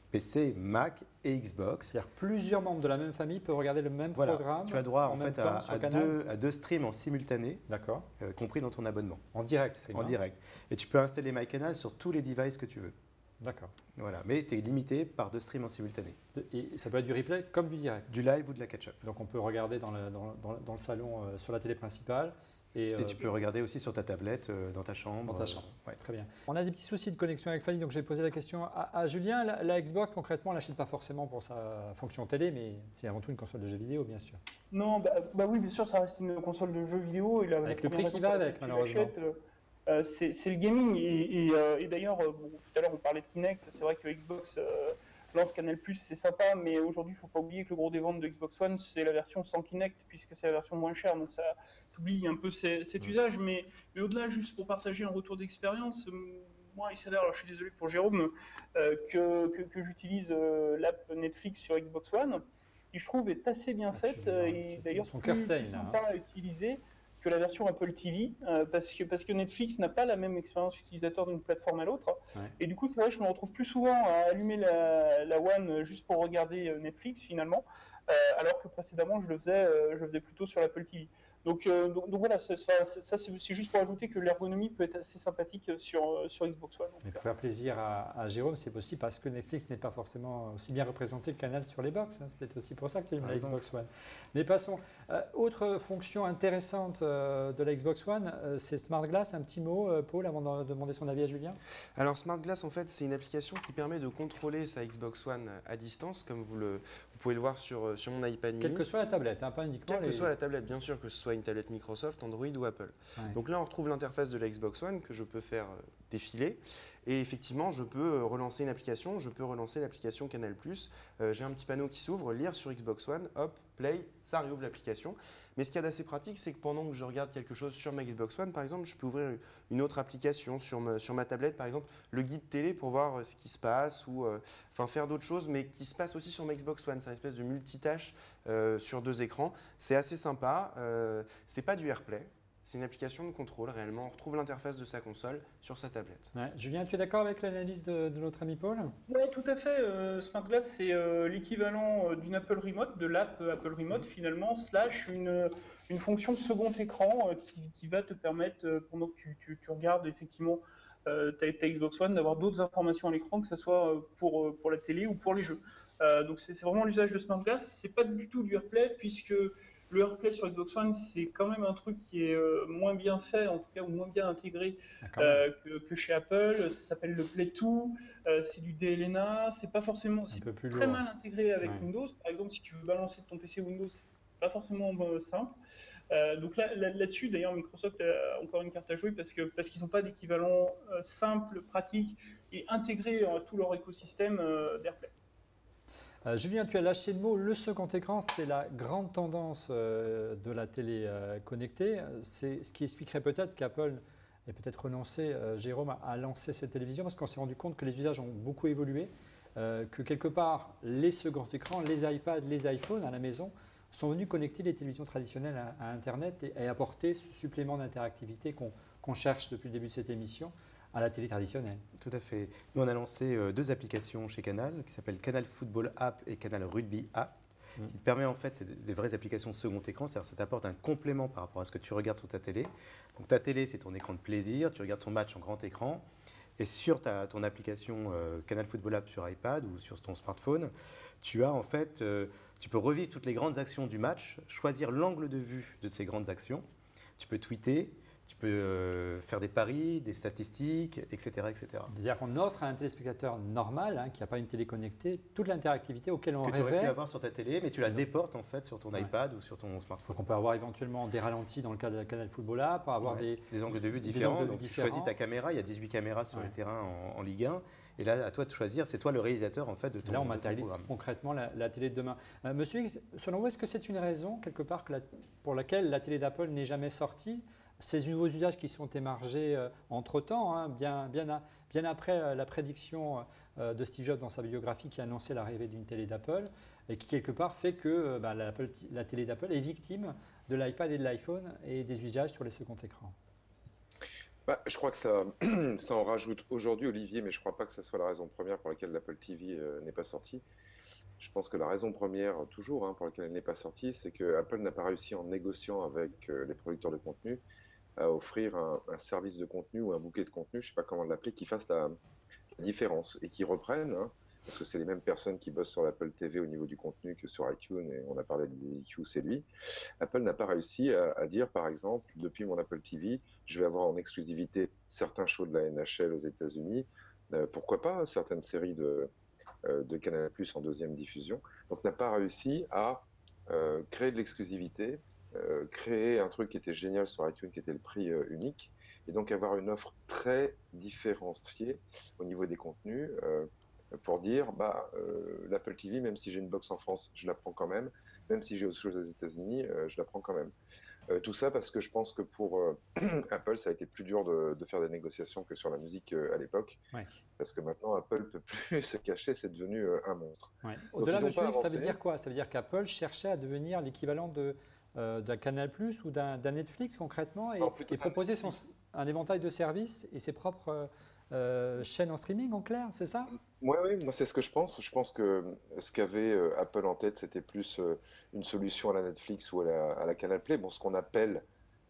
G: PC, Mac et Xbox.
A: C'est-à-dire plusieurs membres de la même famille peuvent regarder le même programme.
G: Tu as droit en fait à deux streams en simultané, compris dans ton abonnement.
A: En direct stream.
G: En direct. Et tu peux installer MyCanal sur tous les devices que tu veux.
A: D'accord.
G: Voilà, mais tu es limité par 2 streams en simultané.
A: Et ça peut être du replay comme du direct.
G: Du live ou de la catch-up.
A: Donc on peut regarder dans le salon sur la télé principale.
G: Et tu peux regarder aussi sur ta tablette, dans ta chambre.
A: Dans ta chambre, très bien. On a des petits soucis de connexion avec Fanny, donc je vais poser la question à Julien. La Xbox, concrètement, on ne l'achète pas forcément pour sa fonction télé, mais c'est avant tout une console de jeux vidéo, bien sûr.
D: Non, bah oui, bien sûr, ça reste une console de jeux vidéo. Et
A: avec le prix qui va avec, malheureusement.
D: C'est le gaming. Et d'ailleurs, tout à l'heure, on parlait de Kinect. C'est vrai que Xbox lance Canal+, c'est sympa, mais aujourd'hui, il ne faut pas oublier que le gros des ventes de Xbox One, c'est la version sans Kinect, puisque c'est la version moins chère. Donc ça t'oublie un peu cet usage. Mais au-delà, juste pour partager un retour d'expérience, moi, il s'avère, alors je suis désolé pour Jérôme, que j'utilise l'app Netflix sur Xbox One, qui je trouve est assez bien faite, et d'ailleurs plus sympa à utiliser que la version Apple TV, parce que Netflix n'a pas la même expérience utilisateur d'une plateforme à l'autre. Ouais. Et du coup, c'est vrai que je me retrouve plus souvent à allumer la One juste pour regarder Netflix, finalement, alors que précédemment, je le faisais plutôt sur l'Apple TV. Donc voilà, ça c'est juste pour ajouter que l'ergonomie peut être assez sympathique sur Xbox One.
A: Mais pour faire plaisir à Jérôme, c'est aussi parce que Netflix n'est pas forcément aussi bien représenté que Canal sur les box. Hein. C'est peut-être aussi pour ça que tu as eu la Xbox One. Mais passons. Autre fonction intéressante de la Xbox One, c'est Smart Glass. Un petit mot, Paul, avant de demander son avis à Julien.
B: Alors Smart Glass, en fait, c'est une application qui permet de contrôler sa Xbox One à distance, comme vous pouvez le voir sur mon iPad mini.
A: Quelle que soit la tablette, hein, pas uniquement
B: Quelle que soit la tablette, bien sûr, que ce soit une tablette Microsoft, Android ou Apple. Ouais. Donc là, on retrouve l'interface de la Xbox One que je peux faire défiler. Et effectivement, je peux relancer une application, je peux relancer l'application Canal+. J'ai un petit panneau qui s'ouvre, lire sur Xbox One, hop, play, ça réouvre l'application. Mais ce qu'il y a d'assez pratique, c'est que pendant que je regarde quelque chose sur ma Xbox One, par exemple, je peux ouvrir une autre application sur ma tablette, par exemple, le guide télé pour voir ce qui se passe ou faire d'autres choses, mais qui se passe aussi sur ma Xbox One. C'est une espèce de multitâche sur 2 écrans. C'est assez sympa. C'est pas du AirPlay. C'est une application de contrôle réellement. On retrouve l'interface de sa console sur sa tablette.
A: Ouais. Julien, tu es d'accord avec l'analyse de notre ami Paul ?
D: Oui, tout à fait. Smart Glass, c'est l'équivalent d'une Apple Remote, de l'app Apple Remote finalement, / une fonction de second écran qui va te permettre, pendant que tu regardes effectivement ta Xbox One, d'avoir d'autres informations à l'écran, que ce soit pour la télé ou pour les jeux. Donc c'est vraiment l'usage de Smart Glass. C'est pas du tout du AirPlay, puisque le AirPlay sur Xbox One, c'est quand même un truc qui est moins bien fait, en tout cas, ou moins bien intégré que chez Apple. Ça s'appelle le Play 2, c'est du DLNA, c'est pas forcément, c'est très mal intégré avec Windows. Par exemple, si tu veux balancer de ton PC Windows, c'est pas forcément simple. Donc là-dessus, d'ailleurs, Microsoft a encore une carte à jouer parce qu'ils n'ont pas d'équivalent simple, pratique et intégré à tout leur écosystème d'AirPlay.
A: Julien, tu as lâché le mot, le second écran, c'est la grande tendance de la télé connectée. C'est ce qui expliquerait peut-être qu'Apple ait peut-être renoncé, Jérôme, à lancer cette télévision parce qu'on s'est rendu compte que les usages ont beaucoup évolué, que quelque part, les seconds écrans, les iPads, les iPhones à la maison sont venus connecter les télévisions traditionnelles à Internet et apporter ce supplément d'interactivité qu'on cherche depuis le début de cette émission à la télé traditionnelle.
G: Tout à fait. Nous, on a lancé 2 applications chez Canal qui s'appellent Canal Football App et Canal Rugby App, qui te permet en fait, c'est des vraies applications second écran, c'est-à-dire ça t'apporte un complément par rapport à ce que tu regardes sur ta télé. Donc ta télé, c'est ton écran de plaisir, tu regardes ton match en grand écran, et sur ton application Canal Football App sur iPad ou sur ton smartphone, tu as en fait, tu peux revivre toutes les grandes actions du match, choisir l'angle de vue de ces grandes actions, tu peux tweeter, Tu peux faire des paris, des statistiques, etc. etc.
A: C'est-à-dire qu'on offre à un téléspectateur normal, qui n'a pas une télé connectée, toute l'interactivité auquel on
G: que
A: rêvait.
G: Tu aurais pu avoir sur ta télé, mais tu la déportes en fait sur ton iPad ou sur ton smartphone.
A: Donc on peut avoir éventuellement des ralentis dans le cas de Canal Football App, avoir des
G: angles de vue différents. Donc tu choisis ta caméra, il y a 18 caméras sur les terrains en Ligue 1. Et là, à toi de choisir, c'est toi le réalisateur en fait de ton
A: Là, on matérialise concrètement la télé de demain. Monsieur X, selon vous, est-ce que c'est une raison, quelque part, pour laquelle la télé d'Apple n'est jamais sortie? Ces nouveaux usages qui sont émergés entre-temps, bien après la prédiction de Steve Jobs dans sa biographie qui annonçait l'arrivée d'une télé d'Apple et qui, quelque part, fait que la télé d'Apple est victime de l'iPad et de l'iPhone et des usages sur les seconds écrans.
C: Je crois que ça en rajoute aujourd'hui, Olivier, mais je ne crois pas que ce soit la raison première pour laquelle l'Apple TV n'est pas sortie. Je pense que la raison première, toujours, pour laquelle elle n'est pas sortie, c'est que Apple n'a pas réussi en négociant avec les producteurs de contenu à offrir un service de contenu ou un bouquet de contenu, je ne sais pas comment l'appeler, qui fasse la différence et qui reprenne, parce que c'est les mêmes personnes qui bossent sur l'Apple TV au niveau du contenu que sur iTunes, et on a parlé de iQ, c'est lui. Apple n'a pas réussi à dire, par exemple, depuis mon Apple TV, je vais avoir en exclusivité certains shows de la NHL aux États-Unis, pourquoi pas certaines séries de Canal+ en deuxième diffusion. Donc n'a pas réussi à créer de l'exclusivité, créer un truc qui était génial sur iTunes, qui était le prix unique, et donc avoir une offre très différenciée au niveau des contenus, pour dire, l'Apple TV, même si j'ai une box en France, je la prends quand même si j'ai autre chose aux États-Unis, je la prends quand même. Tout ça parce que je pense que pour Apple, ça a été plus dur de faire des négociations que sur la musique à l'époque, parce que maintenant, Apple ne peut plus se cacher, c'est devenu un monstre.
A: Au-delà, monsieur X, ça veut dire quoi? Ça veut dire qu'Apple cherchait à devenir l'équivalent d'un Canal+ ou d'un Netflix concrètement, et proposer un éventail de services et ses propres chaînes en streaming, en clair, c'est ça?
C: Oui, moi c'est ce que je pense. Je pense que ce qu'avait Apple en tête, c'était plus une solution à la Netflix ou à la Canal Play. Bon, ce qu'on appelle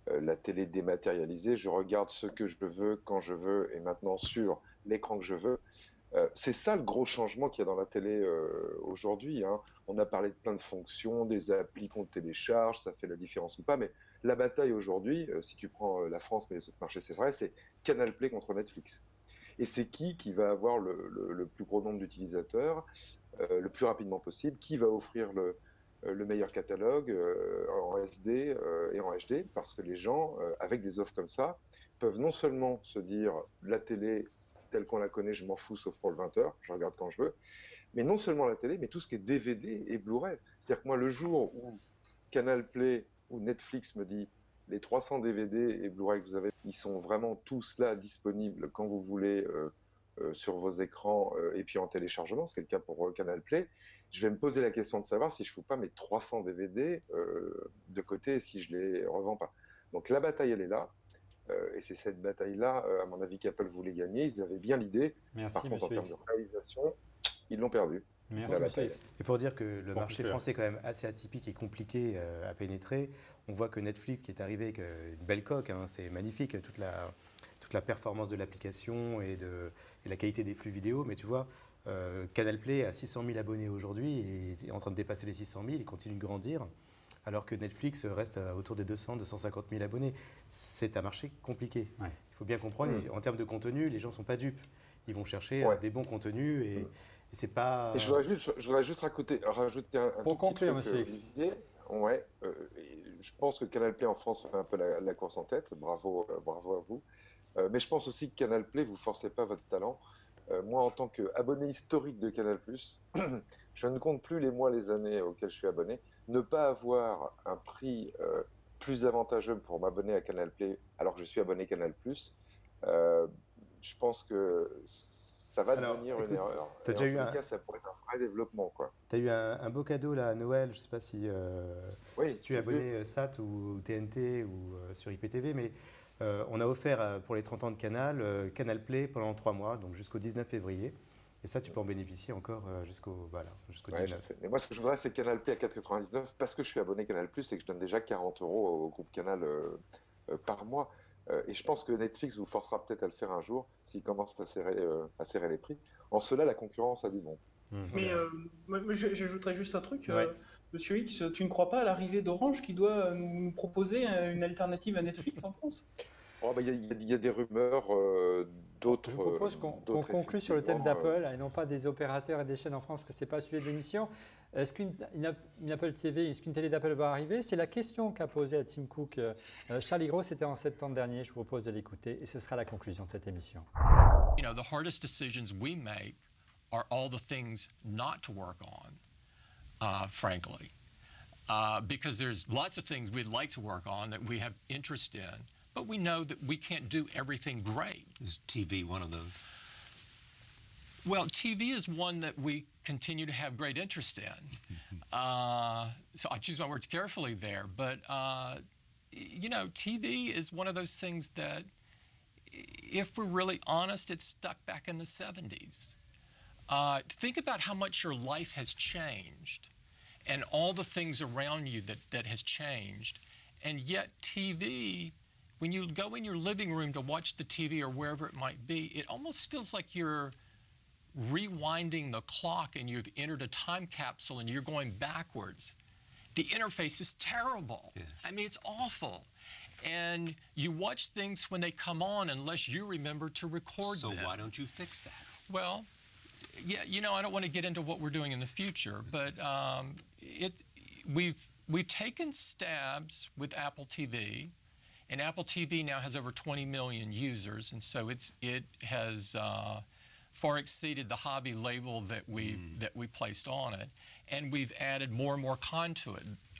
C: la télé dématérialisée. Je regarde ce que je veux, quand je veux, et maintenant sur l'écran que je veux. C'est ça le gros changement qu'il y a dans la télé aujourd'hui. On a parlé de plein de fonctions, des applis qu'on télécharge, ça fait la différence ou pas, mais la bataille aujourd'hui, si tu prends la France, mais les autres marchés, c'est vrai, c'est Canal Play contre Netflix. Et c'est qui va avoir le plus gros nombre d'utilisateurs le plus rapidement possible, qui va offrir le meilleur catalogue en SD et en HD, parce que les gens, avec des offres comme ça, peuvent non seulement se dire la télé telle qu'on la connaît, je m'en fous sauf pour le 20h, je regarde quand je veux, mais non seulement la télé, mais tout ce qui est DVD et Blu-ray. C'est-à-dire que moi, le jour où Canal Play ou Netflix me dit les 300 DVD et Blu-ray que vous avez, ils sont vraiment tous là disponibles quand vous voulez sur vos écrans et puis en téléchargement, c'est le cas pour Canal Play, je vais me poser la question de savoir si je ne fous pas mes 300 DVD de côté si je ne les revends pas. Donc la bataille, elle est là. Et c'est cette bataille-là, à mon avis, qu'Apple voulait gagner. Ils avaient bien l'idée.
A: Merci,
C: par contre, en termes
A: X.
C: de réalisation, ils l'ont perdu.
A: Merci, monsieur X.
G: Et pour dire que le marché français est quand même assez atypique et compliqué à pénétrer, on voit que Netflix qui est arrivé avec une belle coque, c'est magnifique, toute la performance de l'application et la qualité des flux vidéo, mais tu vois, Canal Play a 600 000 abonnés aujourd'hui et est en train de dépasser les 600 000, il continue de grandir, alors que Netflix reste autour des 200 250 000 abonnés. C'est un marché compliqué. Ouais. Il faut bien comprendre, en termes de contenu, les gens ne sont pas dupes. Ils vont chercher des bons contenus et c'est pas...
C: Et je voudrais juste rajouter un
A: pour conclure, monsieur X.
C: Je pense que Canal Play en France fait un peu la course en tête. Bravo à vous. Mais je pense aussi que Canal Play, vous ne forcez pas votre talent. Moi, en tant qu'abonné historique de Canal+, je ne compte plus les mois, les années auxquelles je suis abonné. Ne pas avoir un prix plus avantageux pour m'abonner à Canal Play alors que je suis abonné Canal+, je pense que ça va devenir une erreur.
G: Ça
C: pourrait être un vrai développement.
G: Tu as eu un beau cadeau là, à Noël, je ne sais pas si tu es abonné SAT ou TNT ou sur IPTV, mais on a offert pour les 30 ans de Canal, Canal Play pendant 3 mois, donc jusqu'au 19 février. Et ça, tu peux en bénéficier encore jusqu'au 19.
C: Mais moi, ce que je voudrais, c'est Canal Play à 4,99 parce que je suis abonné Canal+, et que je donne déjà 40 € au groupe Canal par mois. Et je pense que Netflix vous forcera peut-être à le faire un jour s'il commence à serrer les prix. En cela, la concurrence a du bon.
D: Mais j'ajouterais juste un truc. Monsieur X, tu ne crois pas à l'arrivée d'Orange qui doit nous proposer une alternative à Netflix en France?
C: Il y a des rumeurs d'autres.
A: Je vous propose qu'on conclue sur le thème d'Apple et non pas des opérateurs et des chaînes en France, parce que ce n'est pas le sujet de l'émission. Est-ce qu'une Apple TV, est-ce qu'une télé d'Apple va arriver? C'est la question qu'a posée à Tim Cook Charlie Gros, c'était en septembre dernier. Je vous propose de l'écouter et ce sera la conclusion de cette émission.
H: You know, the hardest decisions we make are all the things not to work on, frankly. Because there's lots of things we'd like to work on that we have interest in, but we know that we can't do everything great.
I: Is TV one of those?
H: Well, TV is one that we continue to have great interest in. So I choose my words carefully there, but you know, TV is one of those things that, if we're really honest, it's stuck back in the 70s. Think about how much your life has changed and all the things around you that has changed. And yet TV, when you go in your living room to watch the TV or wherever it might be, it almost feels like you're rewinding the clock and you've entered a time capsule and you're going backwards. The interface is terrible. Yes. I mean, it's awful. And you watch things when they come on unless you remember to record them.
I: So why don't you fix that?
H: Well, yeah, you know, I don't want to get into what we're doing in the future, but we've taken stabs with Apple TV, and Apple TV now has over 20 million users, and so it has far exceeded the hobby label that we placed on it, and we've added more and more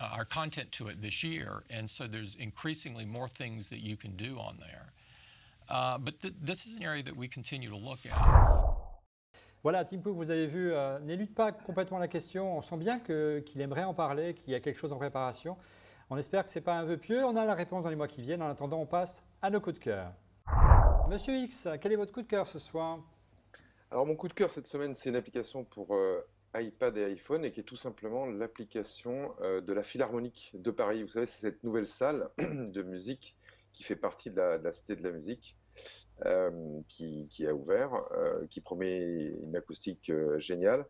H: our content to it this year, and so there's increasingly more things that you can do on there. But this is an area that we continue to look at.
A: Voilà, Tim Cook, vous avez vu, n'élude pas complètement la question. On sent bien qu'il aimerait en parler, qu'il y a quelque chose en préparation. On espère que ce n'est pas un vœu pieux. On a la réponse dans les mois qui viennent. En attendant, on passe à nos coups de cœur. Monsieur X, quel est votre coup de cœur ce soir?
C: Alors, mon coup de cœur cette semaine, c'est une application pour iPad et iPhone et qui est tout simplement l'application de la Philharmonique de Paris. Vous savez, c'est cette nouvelle salle de musique qui fait partie de la Cité de la Musique. Qui a ouvert, qui promet une acoustique géniale.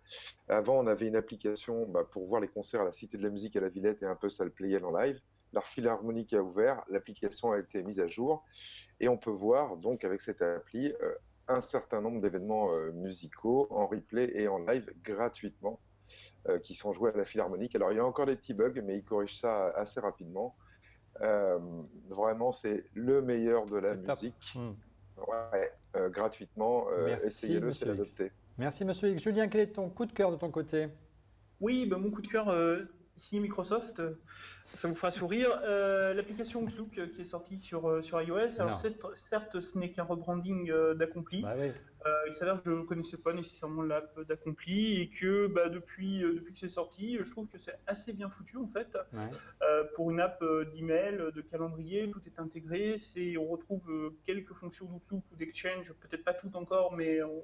C: Avant, on avait une application pour voir les concerts à la Cité de la Musique à la Villette et un peu ça le playait en live. La Philharmonique a ouvert, l'application a été mise à jour et on peut voir donc avec cette appli un certain nombre d'événements musicaux en replay et en live gratuitement qui sont joués à la Philharmonique. Alors il y a encore des petits bugs, mais ils corrigent ça assez rapidement. Vraiment, c'est le meilleur de la musique. Ouais, gratuitement, essayez-le, c'est l'adopter.
A: Merci Monsieur X. Julien, quel est ton coup de cœur de ton côté?
D: Oui, mon coup de cœur, signé Microsoft, ça vous fera sourire. L'application Outlook qui est sortie sur iOS, alors certes ce n'est qu'un rebranding d'Accompli.
A: Bah oui.
D: Il s'avère que je ne connaissais pas nécessairement l'app d'Accompli et que depuis que c'est sorti, je trouve que c'est assez bien foutu en fait. Ouais. Pour une app d'email, de calendrier, tout est intégré. On retrouve quelques fonctions d'Outlook ou d'Exchange, peut-être pas toutes encore, mais on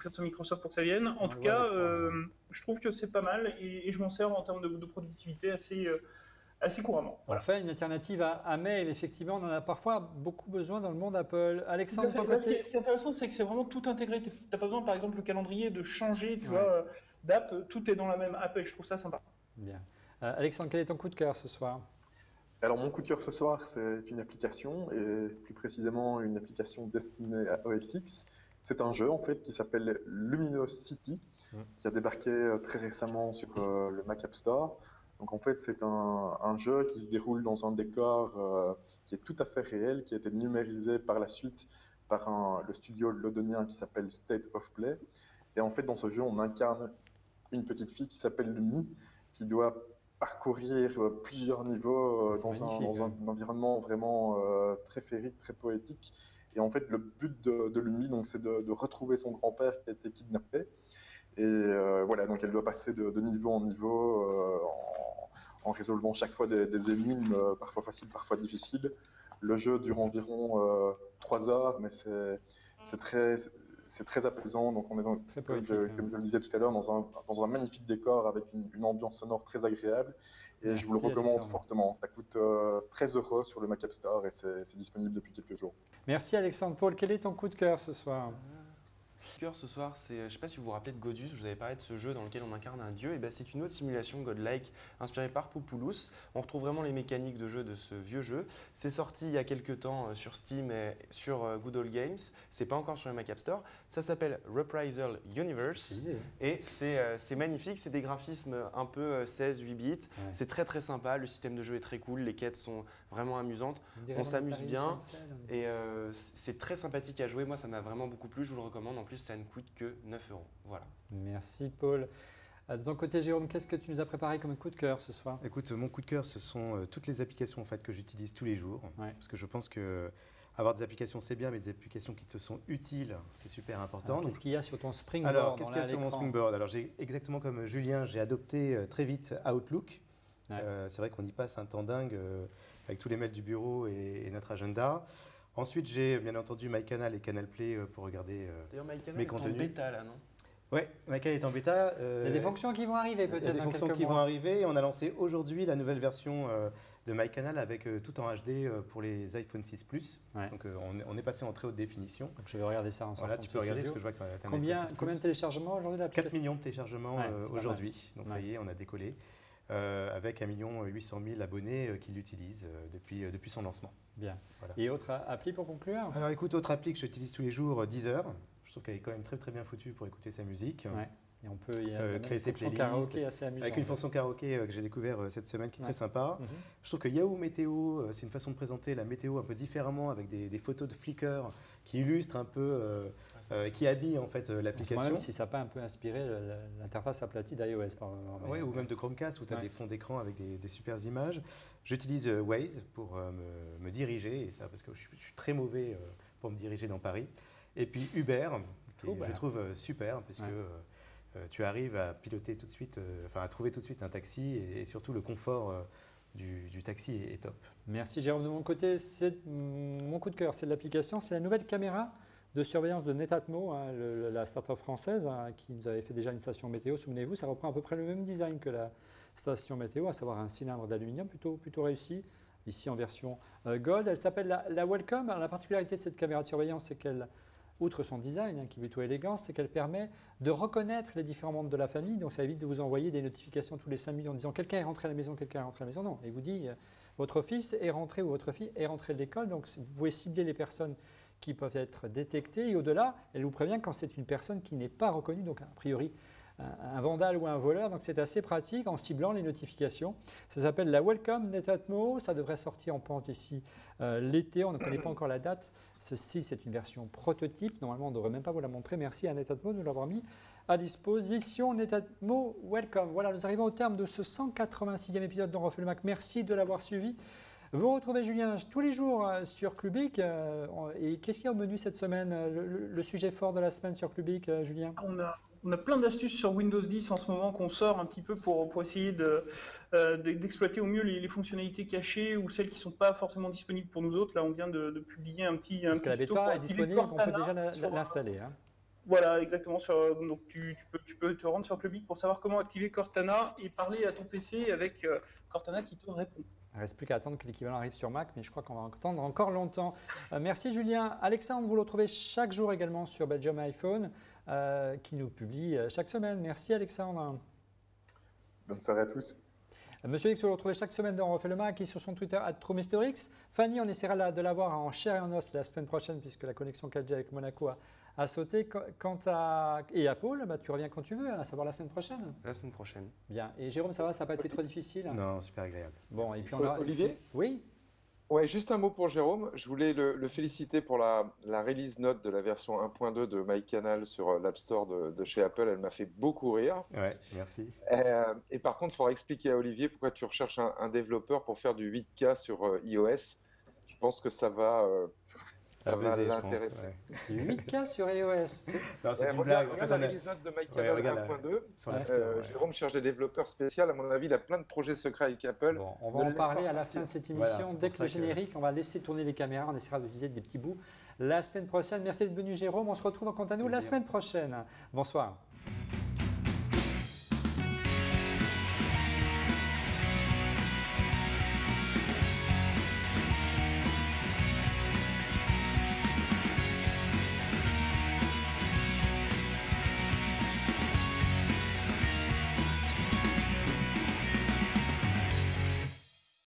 D: faire sur Microsoft pour que ça vienne. En tout cas, je trouve que c'est pas mal et je m'en sers en termes de productivité assez couramment.
A: Voilà. Enfin, une alternative à mail, effectivement, on en a parfois beaucoup besoin dans le monde Apple. Alexandre,
D: ce qui est intéressant, c'est que c'est vraiment tout intégré. Tu n'as pas besoin, par exemple, le calendrier de changer d'app. Tout est dans la même app et je trouve ça sympa.
A: Bien. Alexandre, quel est ton coup de cœur ce soir?
F: Alors, mon coup de cœur ce soir, c'est une application, et plus précisément une application destinée à OS X. C'est un jeu en fait qui s'appelle Luminosity, qui a débarqué très récemment sur le Mac App Store. Donc en fait c'est un jeu qui se déroule dans un décor qui est tout à fait réel, qui a été numérisé par la suite par le studio londonien qui s'appelle State of Play. Et en fait dans ce jeu on incarne une petite fille qui s'appelle Lumi, qui doit parcourir plusieurs niveaux dans un environnement vraiment très féerique, très poétique. Et en fait, le but de Lumi, donc, c'est de retrouver son grand-père qui a été kidnappé. Et voilà, donc elle doit passer de niveau en niveau en résolvant chaque fois des énigmes, parfois faciles, parfois difficiles. Le jeu dure environ 3 heures, mais c'est très apaisant. Donc on est, comme je le disais tout à l'heure, dans un magnifique décor avec une ambiance sonore très agréable. Et merci, je vous le recommande Alexandre. Fortement. Ça coûte 13 € sur le Mac App Store et c'est disponible depuis quelques jours.
A: Merci Alexandre. Paul, quel est ton coup de cœur ce soir?
B: Cœur ce soir, c'est, je ne sais pas si vous vous rappelez de Godus, je vous avais parlé de ce jeu dans lequel on incarne un dieu, et ben c'est une autre simulation godlike inspirée par Populous. On retrouve vraiment les mécaniques de jeu de ce vieux jeu. C'est sorti il y a quelques temps sur Steam et sur Good Old Games. C'est pas encore sur le Mac App Store. Ça s'appelle Reprisal Universe et c'est magnifique. C'est des graphismes un peu 16-8 bits. Ouais. C'est très très sympa. Le système de jeu est très cool. Les quêtes sont vraiment amusantes. On s'amuse bien et c'est très sympathique à jouer. Moi, ça m'a vraiment beaucoup plu. Je vous le recommande. En plus, ça ne coûte que 9 €. Voilà.
A: Merci Paul. De ton côté, Jérôme, qu'est-ce que tu nous as préparé comme coup de cœur ce soir?
G: Écoute, mon coup de cœur, ce sont toutes les applications en fait, que j'utilise tous les jours.
A: Ouais.
G: Parce que je pense que avoir des applications, c'est bien, mais des applications qui te sont utiles, c'est super important.
A: Qu'est-ce qu'il y a sur ton Springboard?
G: Alors, qu'est-ce qu'il y a sur mon Springboard? Alors, exactement comme Julien, j'ai adopté très vite Outlook. Ouais. C'est vrai qu'on y passe un temps dingue avec tous les mails du bureau et notre agenda. Ensuite, j'ai bien entendu MyCanal et Canal Play pour regarder mes contenus.
B: Est en bêta là, non?
G: Oui, MyCanal est en bêta.
A: Il y a des fonctions qui vont arriver peut-être.
G: Il y a des fonctions qui vont arriver. On a lancé aujourd'hui la nouvelle version de MyCanal avec tout en HD pour les iPhone 6 Plus. Ouais. Donc on est passé en très haute définition.
A: Donc je vais regarder ça en sortant.
G: Voilà, tu peux regarder parce que je vois que tu as un
A: combien de téléchargements aujourd'hui l'application?
G: 4 millions de téléchargements aujourd'hui. Donc ça y est, on a décollé. Avec 1 800 000 abonnés qui l'utilisent depuis son lancement.
A: Bien. Voilà. Et autre appli pour conclure?
G: Alors écoute, autre appli que j'utilise tous les jours, Deezer. Je trouve qu'elle est quand même très très bien foutue pour écouter sa musique.
A: Ouais. Et on peut
G: créer ses playlists
A: karaoké assez amusant.
G: Avec une fonction karaoké que j'ai découvert cette semaine qui est très sympa. Je trouve que Yahoo Météo, c'est une façon de présenter la météo un peu différemment avec des photos de Flickr qui illustrent un peu, qui habillent en fait l'application.
A: Même si ça n'a pas un peu inspiré l'interface aplatie d'iOS.
G: Oui, ou même de Chromecast où tu as des fonds d'écran avec des super images. J'utilise Waze pour me diriger, et ça parce que je suis très mauvais pour me diriger dans Paris. Et puis Uber, je trouve super parce que tu arrives à piloter tout de suite, à trouver tout de suite un taxi et surtout le confort du taxi est top.
A: Merci Jérôme. De mon côté, mon coup de cœur, c'est de l'application, c'est la nouvelle caméra de surveillance de Netatmo, la start-up française qui nous avait fait déjà une station météo. Souvenez-vous, ça reprend à peu près le même design que la station météo, à savoir un cylindre d'aluminium plutôt réussi. Ici en version Gold. Elle s'appelle la Welcome. Alors, la particularité de cette caméra de surveillance, c'est qu'elle, outre son design, qui est plutôt élégant, c'est qu'elle permet de reconnaître les différents membres de la famille. Donc ça évite de vous envoyer des notifications tous les 5 minutes en disant quelqu'un est rentré à la maison, quelqu'un est rentré à la maison. Non, il vous dit votre fils est rentré ou votre fille est rentrée de l'école. Donc vous pouvez cibler les personnes qui peuvent être détectées. Et au-delà, elle vous prévient quand c'est une personne qui n'est pas reconnue, donc a priori un vandale ou un voleur, donc c'est assez pratique en ciblant les notifications. Ça s'appelle la Welcome Netatmo, ça devrait sortir, on pense, d'ici l'été, on ne connaît pas encore la date. Ceci, c'est une version prototype, normalement on ne devrait même pas vous la montrer. Merci à Netatmo de nous l'avoir mis à disposition. Netatmo Welcome. Voilà, nous arrivons au terme de ce 186e épisode d'On refait le Mac. Merci de l'avoir suivi. Vous retrouvez Julien tous les jours sur Clubic. Et qu'est-ce qu'il y a au menu cette semaine, le sujet fort de la semaine sur Clubic, Julien?
D: On a plein d'astuces sur Windows 10 en ce moment qu'on sort un petit peu pour essayer d'exploiter au mieux les fonctionnalités cachées ou celles qui ne sont pas forcément disponibles pour nous autres. Là, on vient de publier un petit
A: Parce que la bêta est disponible, on peut déjà l'installer. Hein.
D: Voilà, exactement. Donc tu peux te rendre sur Clubic pour savoir comment activer Cortana et parler à ton PC avec Cortana qui te répond.
A: Il ne reste plus qu'à attendre que l'équivalent arrive sur Mac, mais je crois qu'on va attendre encore longtemps. Merci Julien. Alexandre, vous le retrouvez chaque jour également sur Belgium iPhone, qui nous publie chaque semaine. Merci Alexandre.
F: Bonne soirée à tous.
A: Monsieur X, vous le retrouvez chaque semaine dans On refait le Mac et sur son Twitter @TrueMrX. Fanny, on essaiera de l'avoir en chair et en os la semaine prochaine puisque la connexion 4G avec Monaco a sauté. Et à Paul, tu reviens quand tu veux, à savoir la semaine prochaine.
B: La semaine prochaine.
A: Bien. Et Jérôme, ça va, ça n'a pas été trop difficile?
G: Non, super agréable.
A: Bon, et puis on a...
C: Olivier?
A: Oui.
C: Ouais, juste un mot pour Jérôme. Je voulais le féliciter pour la release note de la version 1.2 de MyCanal sur l'App Store de chez Apple. Elle m'a fait beaucoup rire.
G: Ouais, merci.
C: Et par contre, il faudra expliquer à Olivier pourquoi tu recherches un développeur pour faire du 8K sur iOS. Je pense que ça va l'intéresser.
A: Ouais. 8K sur iOS.
G: Non, c'est une blague.
C: Regarde la release note de MyCanal 1.2. Jérôme cherche des développeurs spéciaux. À mon avis, il a plein de projets secrets avec Apple.
A: Bon, on va en parler à la fin de cette émission. Voilà, dès que le générique, on va laisser tourner les caméras. On essaiera de viser des petits bouts la semaine prochaine. Merci d'être venu, Jérôme. On se retrouve quant à nous la semaine prochaine. Bonsoir.